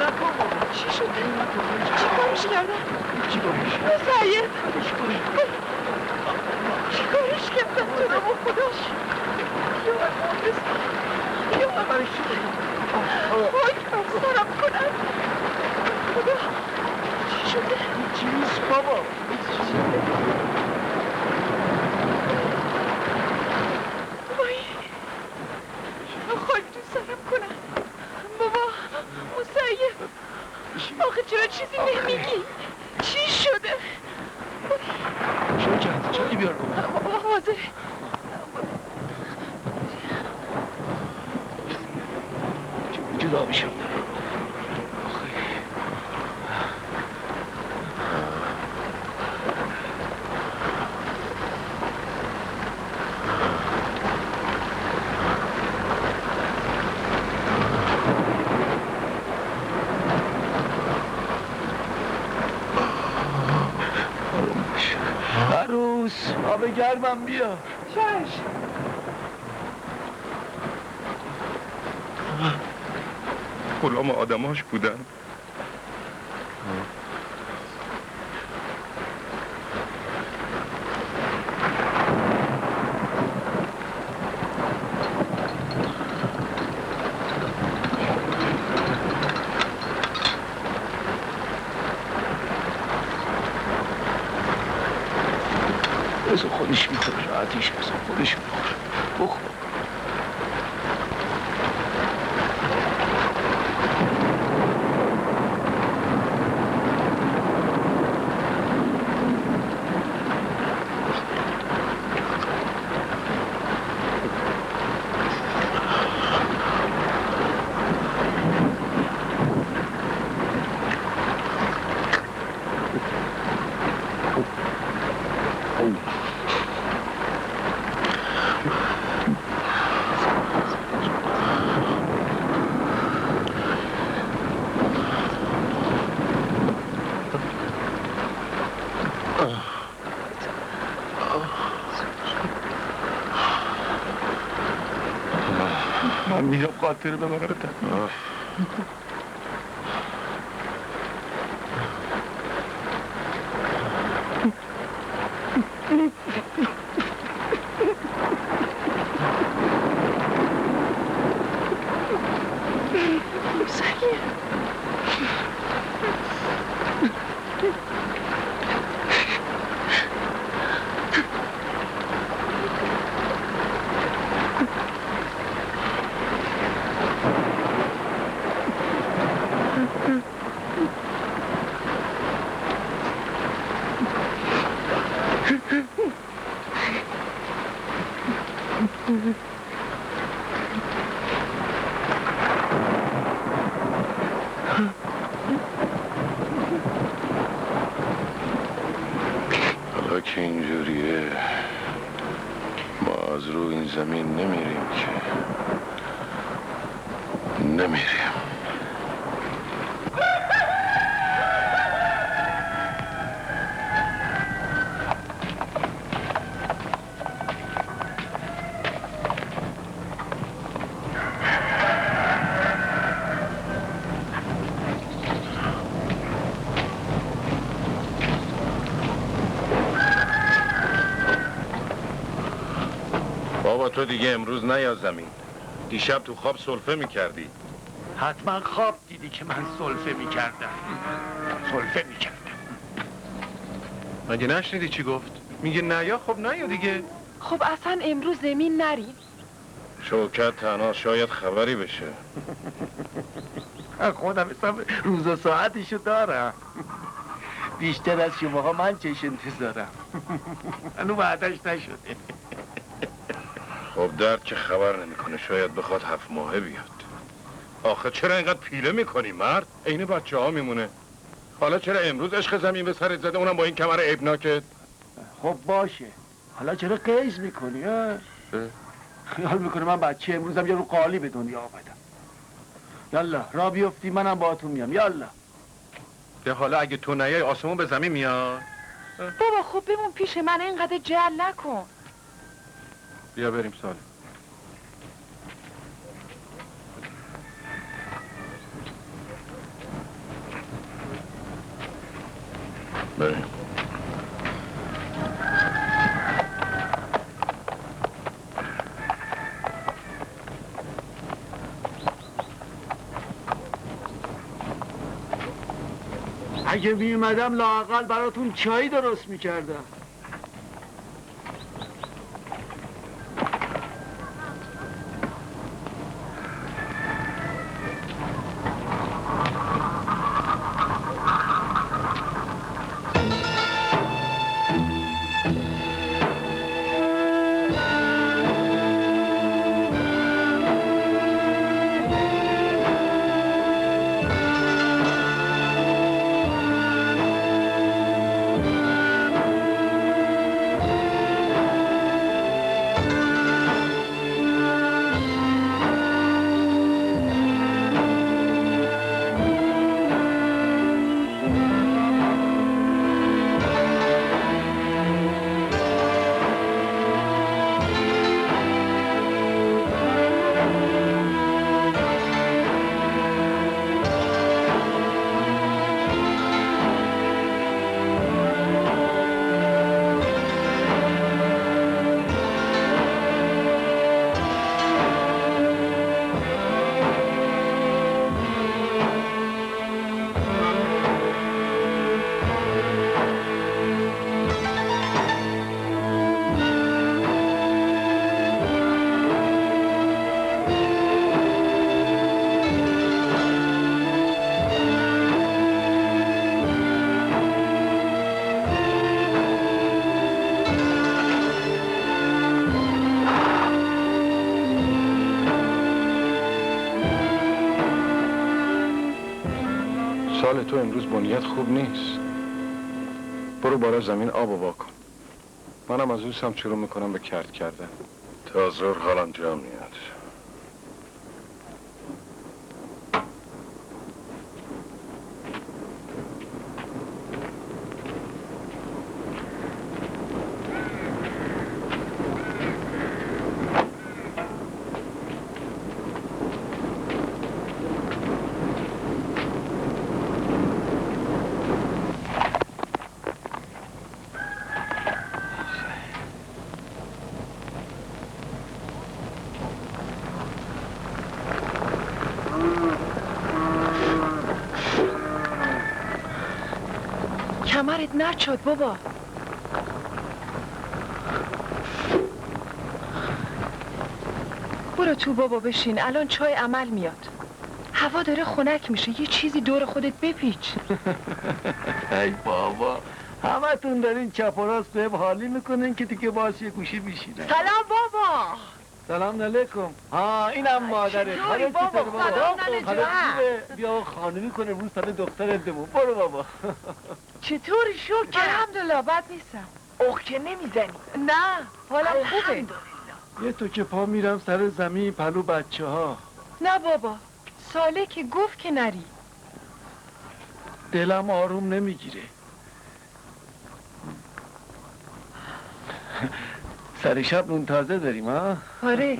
نکن بابا. چی شده؟ چی کارش کردن؟ چی کارش؟ مسیب چی کارش کردن تو نمو خداش؟ یا برش شده. وای سرم کنن خدا چی شده؟ چی نیست بابا. وای خاک تو سرم کنن بابا مسیب آخه چرا چیزی نمیگی؟ چی شده؟ چرا کرد؟ چایی بیار بابا. حاضره جدا میشم. عروس آب گرمم بیا. چشم غلام آدماش بودن. بذار خودش میخوره راحتیش بذار خودش میخوره. بخور. من میام خاطر ببرتم. حالا که اینجوریه ما از رو این زمین نمیریم که نمیریم. بابا تو دیگه امروز نیا زمین. دیشب تو خواب سلفه میکردی. حتما خواب دیدی که من سلفه میکردم. سلفه میکردم. مگه نشنیدی چی گفت؟ میگه نیا. خب نیا دیگه. خب اصلا امروز زمین نریم شوکت تنها شاید خبری بشه. خودم حساب روز و ساعتشو دارم. بیشتر از شماها من چش انتظارم. هنو بعدش نشده. خب درد که خبر نمیکنه، شاید بخواد 7 ماهه بیاد. آخه چرا اینقدر پیله میکنی مرد؟ عین بچه ها میمونه. حالا چرا امروز عشق زمین به سرت زده، اونم با این کمر ابناکت؟ خب باشه. حالا چرا قیز میکنی ها؟ خیال میکنه من بچه امروزم یه رو قالی به دنیا آمدم. یالا را بیفتی منم باهاتون میام. یالا. ده حالا اگه تو نیای آسمون به زمین میاد. بابا خب بمون پیش من اینقدر جل نکن. بیا بریم سالم. بریم. اگه میومدم لااقل براتون چای درست میکردم. سال تو امروز بنیت خوب نیست. برو بالا زمین آب و واکن. منم از اوسم شروع میکنم به کرد کردن. تا زور حالم جا میاد. کمرت نچاد بابا. برو تو بابا بشین، الان چای عمل میاد. هوا داره خنک میشه، یه چیزی دور خودت بپیچ. ای بابا، همتون دارین چپ و راست بهم حالی میکنین که دیگه باش یه گوشی میشینن. سلام بابا. سلام علیکم. اینم مادره. چطوری بابا؟ سلام علیکم. بیا خانمی کنه روز سال دختر دمون. برو بابا. چطوری شکر؟ الحمدلله بد نیستم. اخ که نمیزنی؟ نه حالم خوبه. یه تو که پا میرم سر زمین پلو بچه ها. نه بابا، ساله که گفت که نری. دلم آروم نمیگیره. سر شب نون تازه داریم ها؟ آره.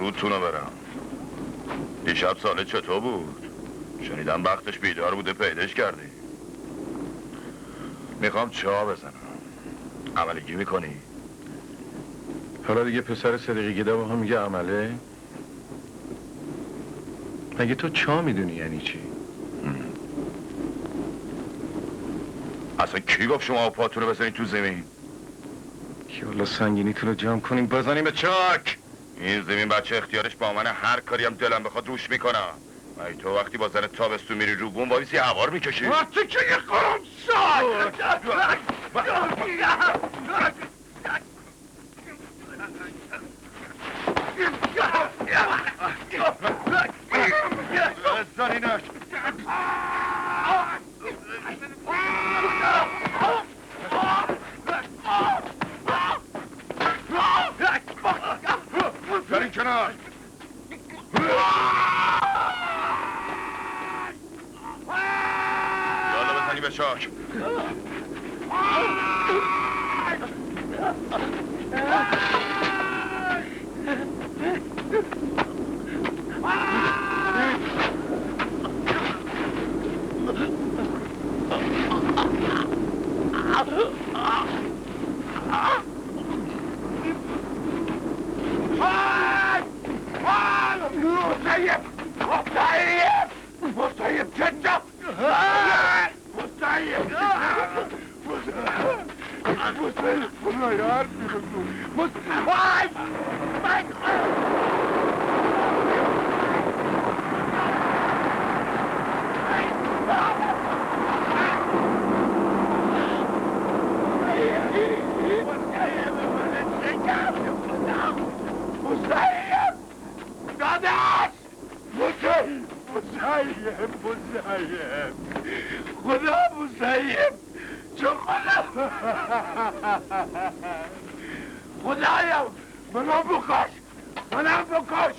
رودتونو برم. دیشب ساله چطور بود؟ شنیدم وقتش بیدار بوده پیداش کردی. میخوام چا بزنم. عملگی میکنی؟ حالا دیگه پسر صدقی گیده با هم میگه عمله؟ مگه تو چا میدونی یعنی چی؟ اصلا کی گفت شما پاتون رو بزنید تو زمین؟ که حالا سنگینیتون رو جمع کنیم بزنیم به چاک. این زمین بچه اختیارش با منه، هر کاری هم دلم بخواد روش میکنم. ای تو وقتی با زن تابستون میری رو بوم وایسی هوار میکشی؟ تو که یه قرم سای! بزنینش برین کنار یالا بزنی به شاک مصيب جدا خدا مسیب چون خدایم منو بکش بکش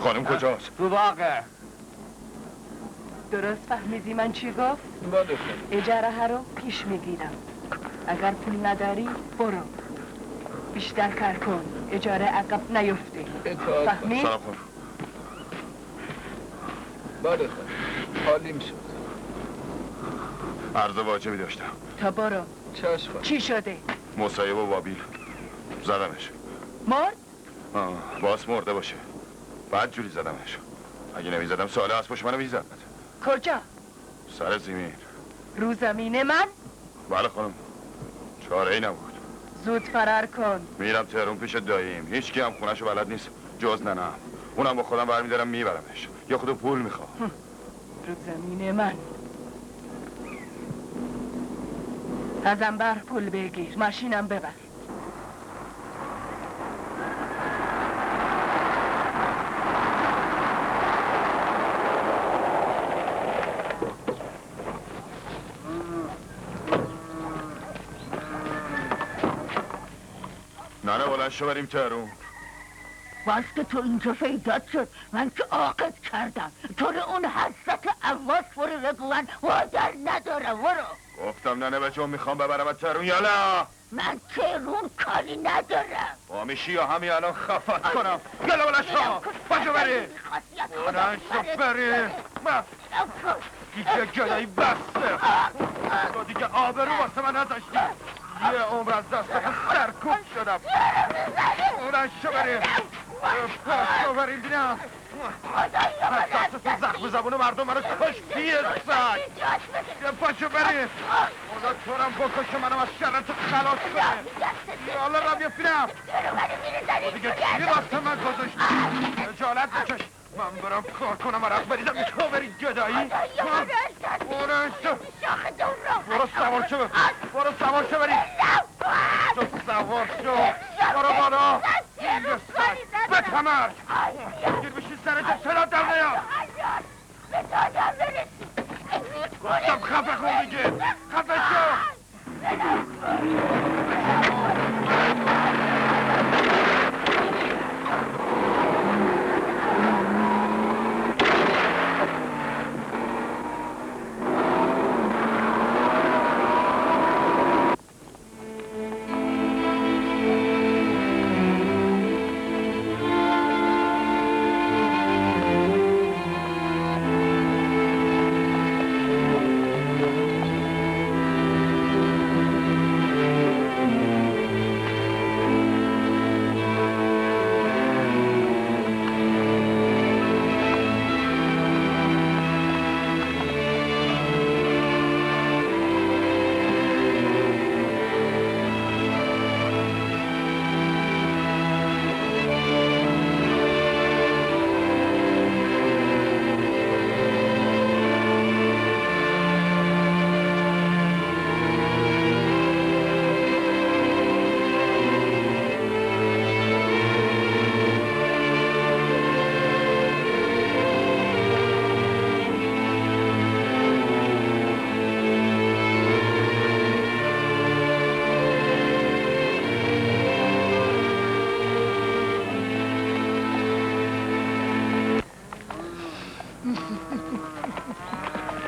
خانم کجاست؟ تو باغه. درست فهمیدی من چی گفت؟ بله اجاره ها رو پیش میگیرم. اگر پول نداری برو. بیشتر کار کن. اجاره عقب نیفته. فهمی؟ سلام خانم. بله حالیم شد. عرض واجبی داشتم. تا برو. چشم. چی شده؟ مصیب و وابیل زدمش. مرد؟ باز مرده باشه. بعد جوری زدمش. اگه نمیزدم سوال اسبش منو میزد. کجا؟ سر زمین. رو زمین من؟ بله خانم. چاره ای نبود. زود فرار کن. میرم تهرون پیش داییم. هیچ کی هم خونه‌شو بلد نیست جز ننم. اونم با خودم برمیدارم میبرمش. یا خود پول میخوام. رو زمین من. ازم بر پول بگیر. ماشینم ببر. نه بلند شو بریم تهرون. باز که تو اینجا پیدات شد من که عاقد کردم تو رو اون حضرت عواز برو بگو من وادر ندارم برو. گفتم نه به جون میخوام ببرم تهرون. یالا من تهرون کاری ندارم. با میشی یا همین الان خفت کنم. یالا بلند شو باشو بریم. بلند شو بریم. دیگه گدایی بسته. تو دیگه آبرو واسه من نداشتی. یه عمر از دست سرکوب شدم. بلند شو بریم. پاشو بریم بینم. دستتون زخم زبون مردم منو کشتی سگ. پاشو بریم. خدا تورم بکشه منم از شرط خلاص کنه. یالا رم یه فیلم. دیگه چی واسه من گذاشتی؟ اجالت بکش. من برم کار کنم عرق بریزم تو بری گدایی برو سوار شو برو سوار شو بری تو سوار شو برو بالا یه سر به تمر گیر بشی سرت چرا در نیاد گفتم خفه کن دیگه خفه شو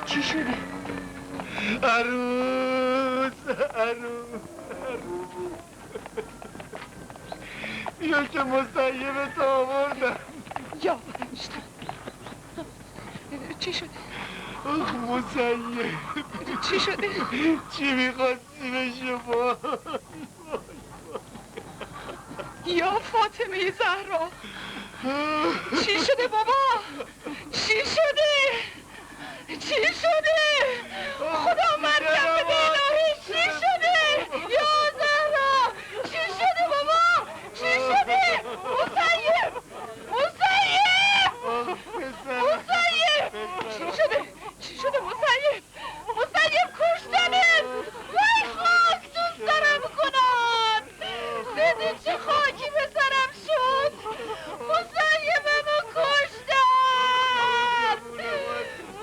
چی شده؟ عروس بیا که مسیبت آوردم یا فرشتم چی شده؟ آخ مسیب چی شده؟ چی میخواستی به شما؟ یا فاطمه زهرا چی شده بابا؟ چی شده؟ چی شده؟ خدا مرگم بده الهی چی شده؟ یا زهرا چی شده بابا؟ چی شده؟ مسیب چی شده؟ چی شده مسیب؟ مسیب کشتنت وای خاک تو سرم کنن دیدی چه خاکی به سرم شد مسیبمو کشتن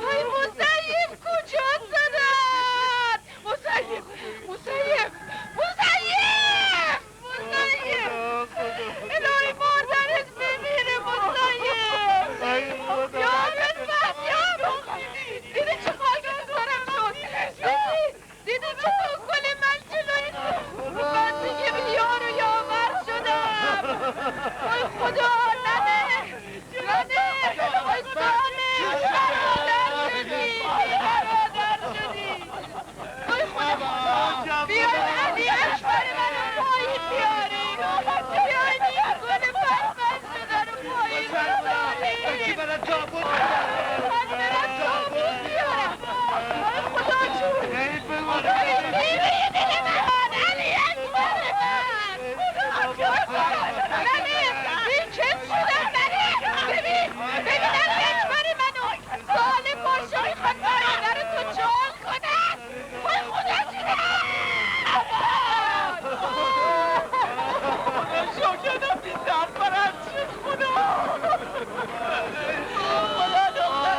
وای مسیب کجا زدن مسیب الهی مادرت بمیره مسیب یادت بسیار دیدی چه خاکی به سرم شد دیدی چه گل من جلوی بستگی به یار و یاور شدم وای خدا ننه وای سانه برادر شدی وای خدا بیاین علی اکبر منو پایین بیارین بیاین این گل پرپر شده رو پایین بردارین کی برای تابوت من برم تابوت بیارم وای خدا جون بیرون دل من علی اکبر من این چه شدم ببین علی اکبر منو سال پاشو میخواد برادر تو جان کنن وای خدا جونم شاکردم بی سرپرست شد خدا دختر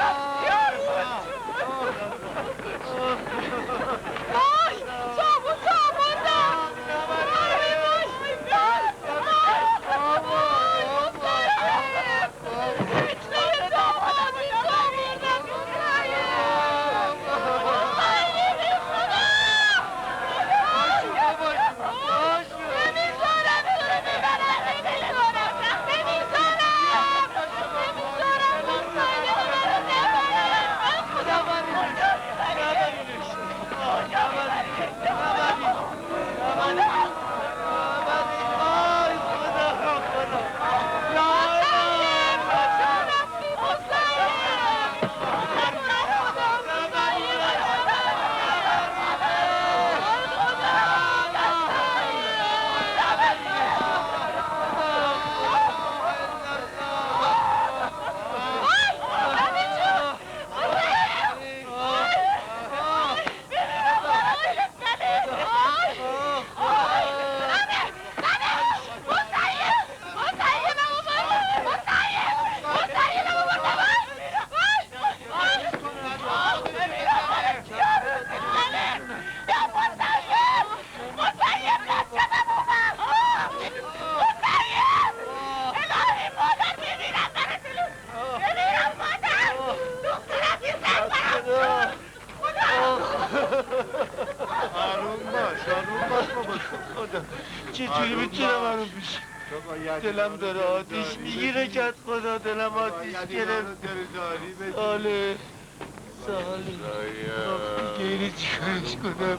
خدا چجوری میتونم منو پیش دلم داره آتیش میگیره کت خدا دلم آتیش گرفت ساله دیگه اینه چیکارش کنم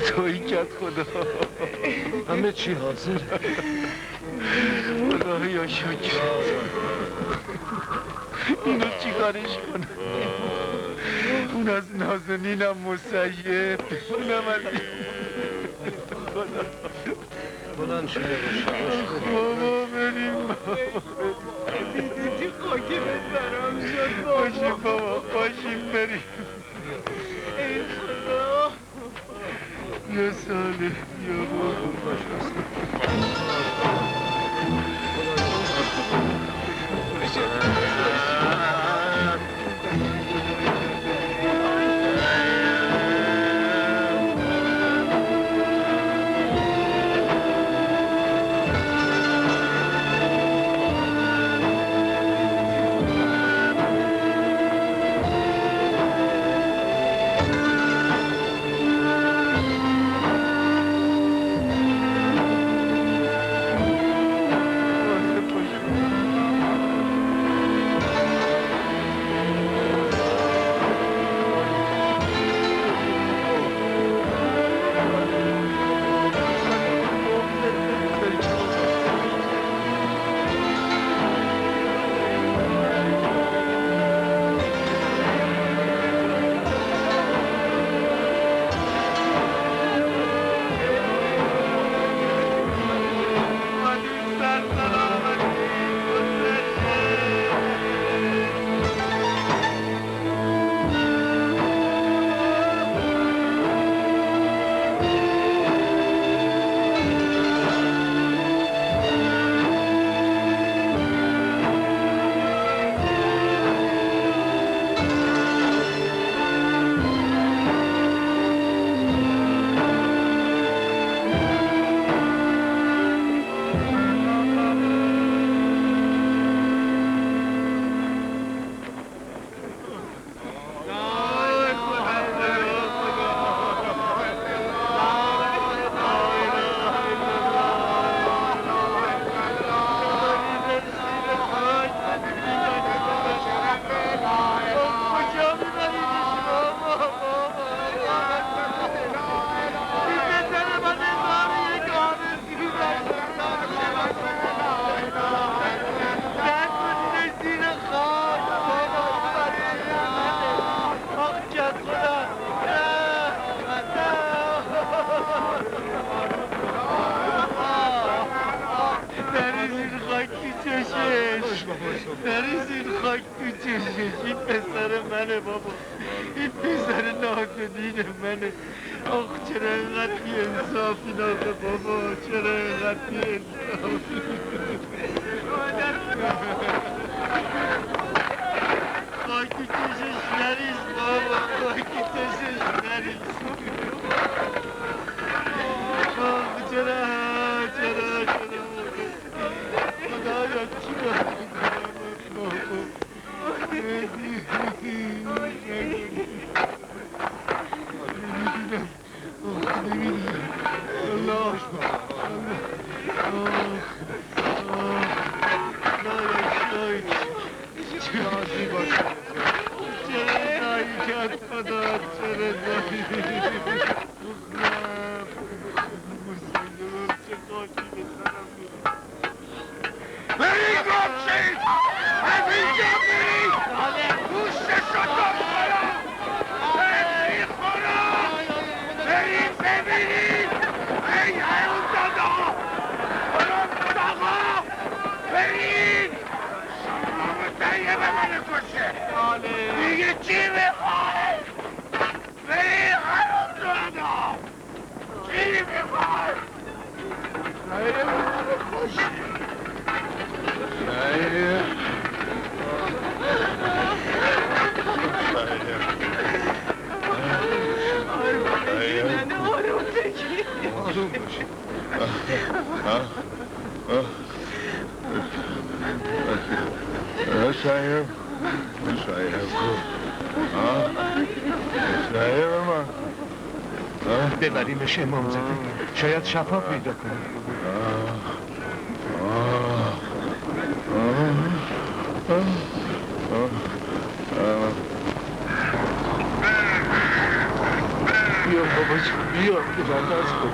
تویی کت خدا همه چی حاضر خدایا شکر اینو چی کارش کنم اون از نازنینم مسیب اونم از خدا بلند شده بابا بریم دیدی خاکی به سرم شد باشیم بابا باشیم بریم ای خدا یه ساله یا بابا تو چشش این پسر منه بابا، این پسر نازنین منه. آخ چرا اینقدر بی انصافی آخه بابا، چرا اینقدر بی انصافی. خاک تو چشش نریز بابا، خاک تو چشش نریز. آخ چرا خدایا چی باید ببریمش امامزاده، شاید شفا پیدا کنه. بیا بابا جون، بیا ببرد از کن.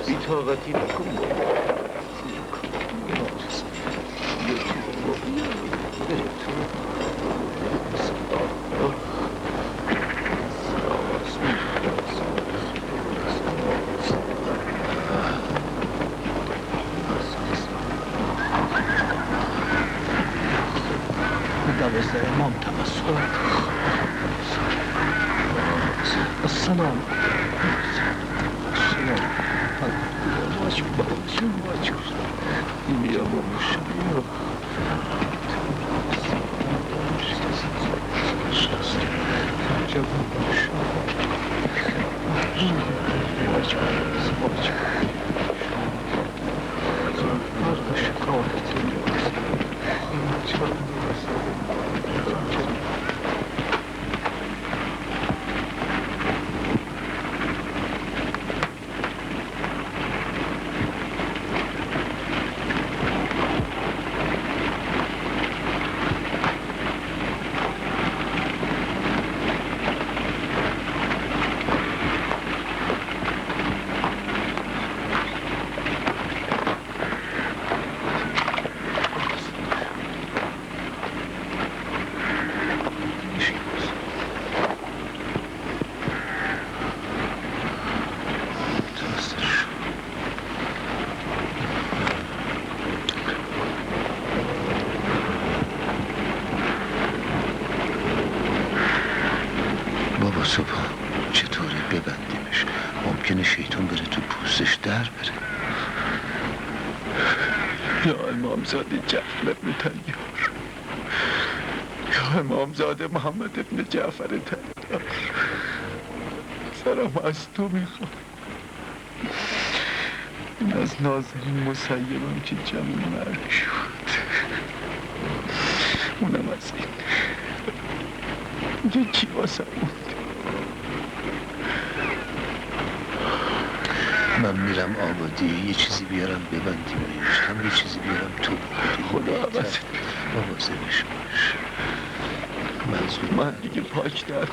بی‌طاقتی نکن. امام توسل. السلام. بیا باباش بیا. چطوری ببندیمش؟ ممکنه شیطان بره تو پوستش در بره. یا امامزاده جعفر ابن طیار، یا امامزاده محمد ابن جعفر طیار، دارم از تو میخوام. این از نازنین مسیبم که جمع مرگ شد، اونم از این یکی واسه موند. من میرم آبادی، یه چیزی بیارم ببندیمش، هم یه چیزی بیارم تو خدا عوضت مواظبش باش. من دیگه پاک در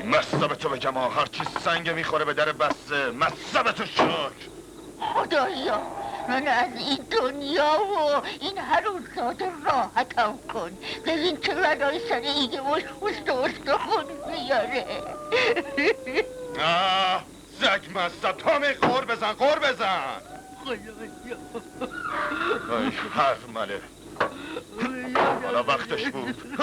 مصب تو بگم هر چی سنگ میخوره به در بسته. مصب تو شکر. خدایا من از این دنیا و این حروسات راحتم کن. ببین که منای سر ایده استخون میاره. زگ مصب تا می غور بزن ای هرمله حالا وقتش بود.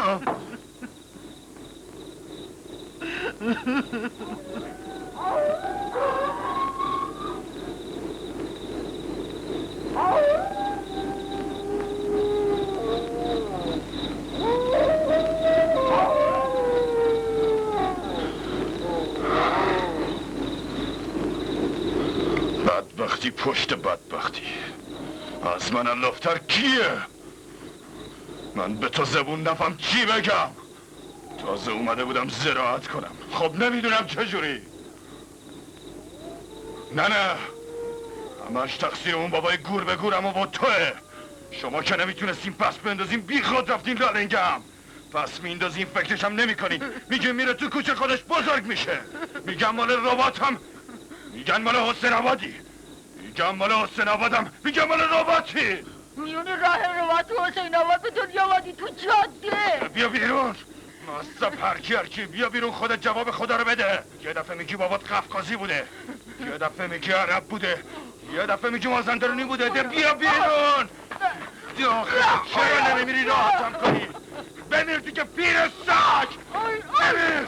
بدبختی پشت بدبختی. از من اللفتر کیه؟ من به تو زبون نفهم چی بگم. تازه اومده بودم زراعت کنم. خب نمیدونم چجوری. نه همش تقصیر اون بابای گور به گورم و با توه. شما که نمیتونستیم پس بندازیم بی خود رفتین لالنگم. پس میندازیم فکرشم نمی کنی. میگه میره تو کوچه خودش بزرگ میشه. میگم مال رباطم. میگن مال حسین آبادی. میگم مال حسین آبادم. میگم مال رباطی. میونه راه رباط و حسین آباد به دنیا آبادی تو جاده. بیا بیرون. مصب هرکی بیا بیرون. خودت جواب خدا رو بده. یه دفعه میگی بابات قفقازی بوده، یه دفعه میگی عرب بوده، یه دفعه میگی مازندرانی بوده. ده بیا بیرون. چرا نمیمیری راحتم کنی؟ بمیر دیگه پیر سگ. بمیر.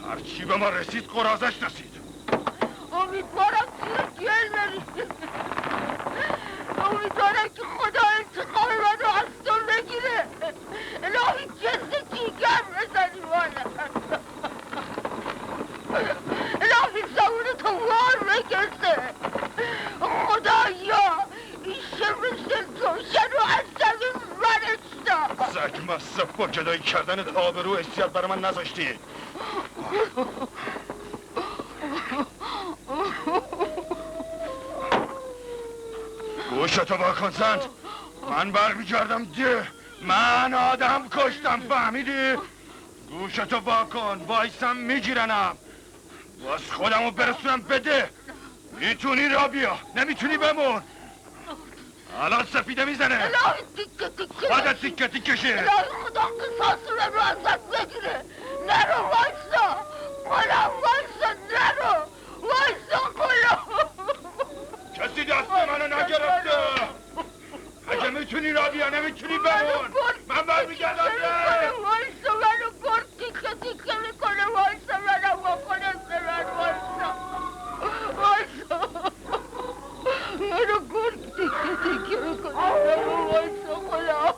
هرچی به ما رسید قرازش رسید. امیدوارم توی گل نریزه. امیدوارم که خدا انتقام من رو از تو بگیره. الهی جست جیگر بزنی مانم. الهی زبون تو وار بکسه. خدایا این شمس روشن رو از زمین برشتا. زک مصب با جدایی کردن آبرو حیثیت برای من نذاشتی. گوشتو واکن زند. من برمیگردم ده. من آدم کشتم فهمیدی؟ گوشتو واکن. وایسم میگیرنم. باز خودمو برسونم بده. میتونی را بیا، نمیتونی بمون. الان سفیده میزنه. الهی تیکه تیکه خودت تیکه تیکه شه. الهی خدا قصاص رو ازت بگیره. نرو وایسا قلم، وایسا نرو وایسا قلم. کسی دست منو نگرفته. اگه میتونی را بیا، نمیتونی بمون. من برمیگردم. وایسا منو گرد تیکه تیکه میکنه. وایسا منو با خودت زرد. وایسا منو گرد تیکه تیکه میکنه. وایسا قلم.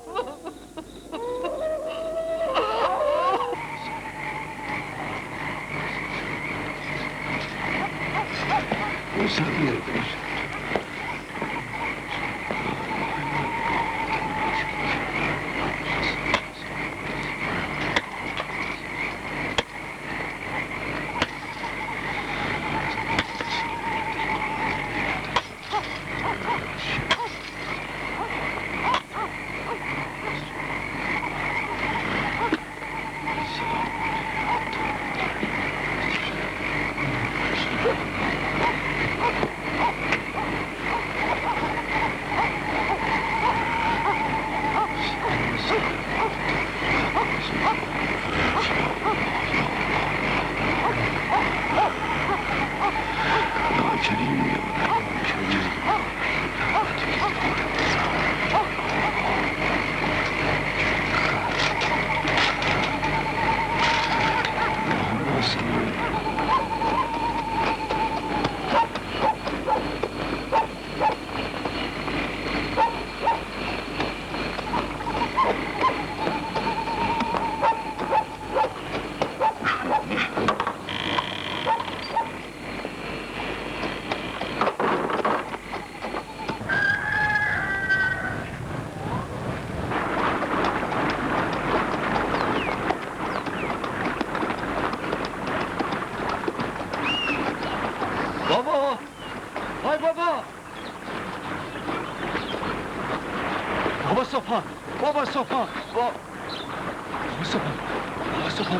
سپان بابا سپان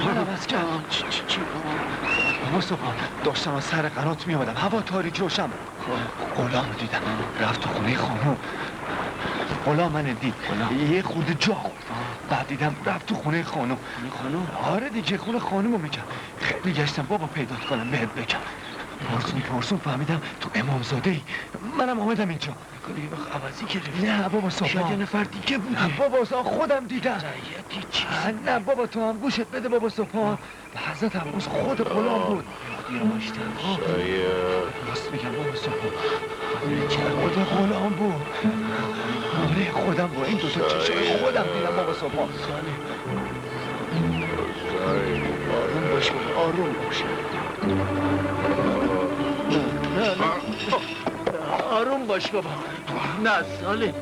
من عوض کردم. چی بابا سپان داشتم از سر قنات میامدم، هوا تاریک روشن. غلام دیدم رفت تو خونه خانم. غلام من دید یه خورده جا خورد، بعد دیدم رفت تو خونه خانم. آره دیگه خونه خانومو میگم. خیلی گشتم بابا پیدات کنم بهت بگم. پرسون فهمیدم تو امامزاده ای. منم آمدم اینجا. یه وقت عوضی گرفت. نه بابا صبح شاید یه نفر دیگه بوده. نه بابا خودم دیدم. چیز نه بابا تو هم گوشت بده بابا صبح. به حضرت عباس خود غلام بود. راست میگم بابا صبح. خود غلام بود. آره خودم با این دوتا چشم خودم دیدم بابا صبح. آروم باش بابا، آروم باش. نه آروم باش بابا. نه ساله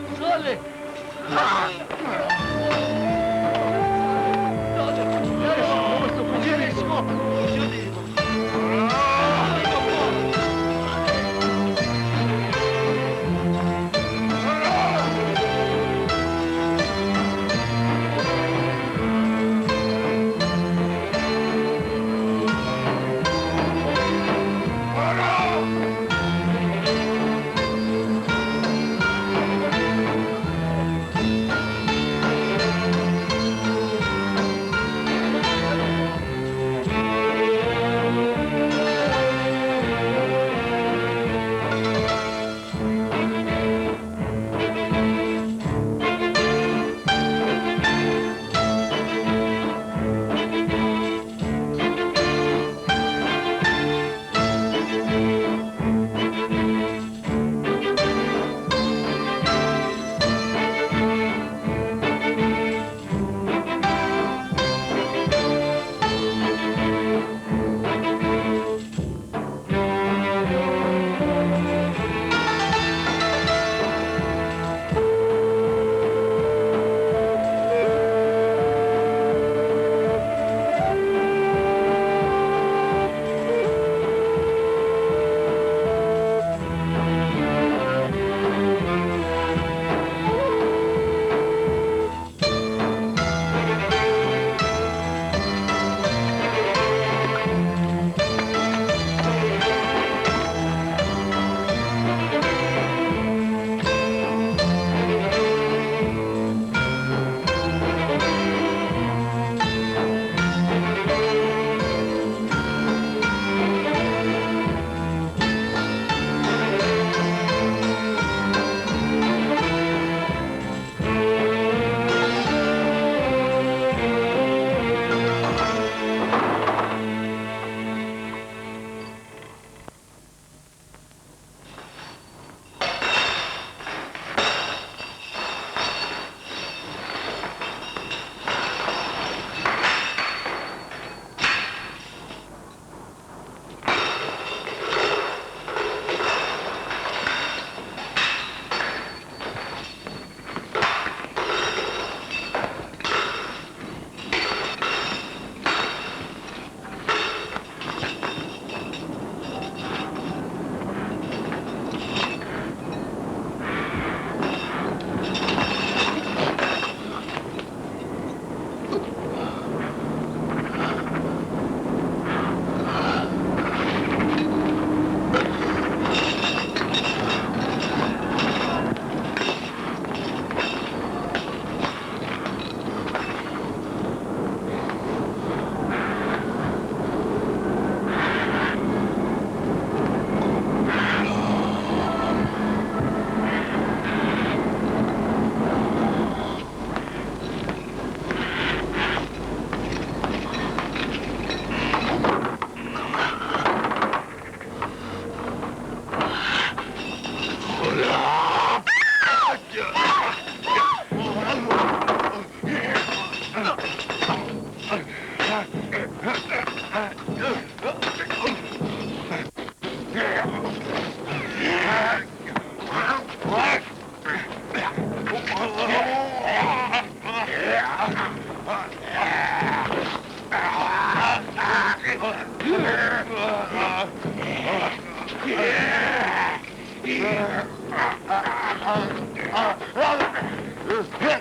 ضعیف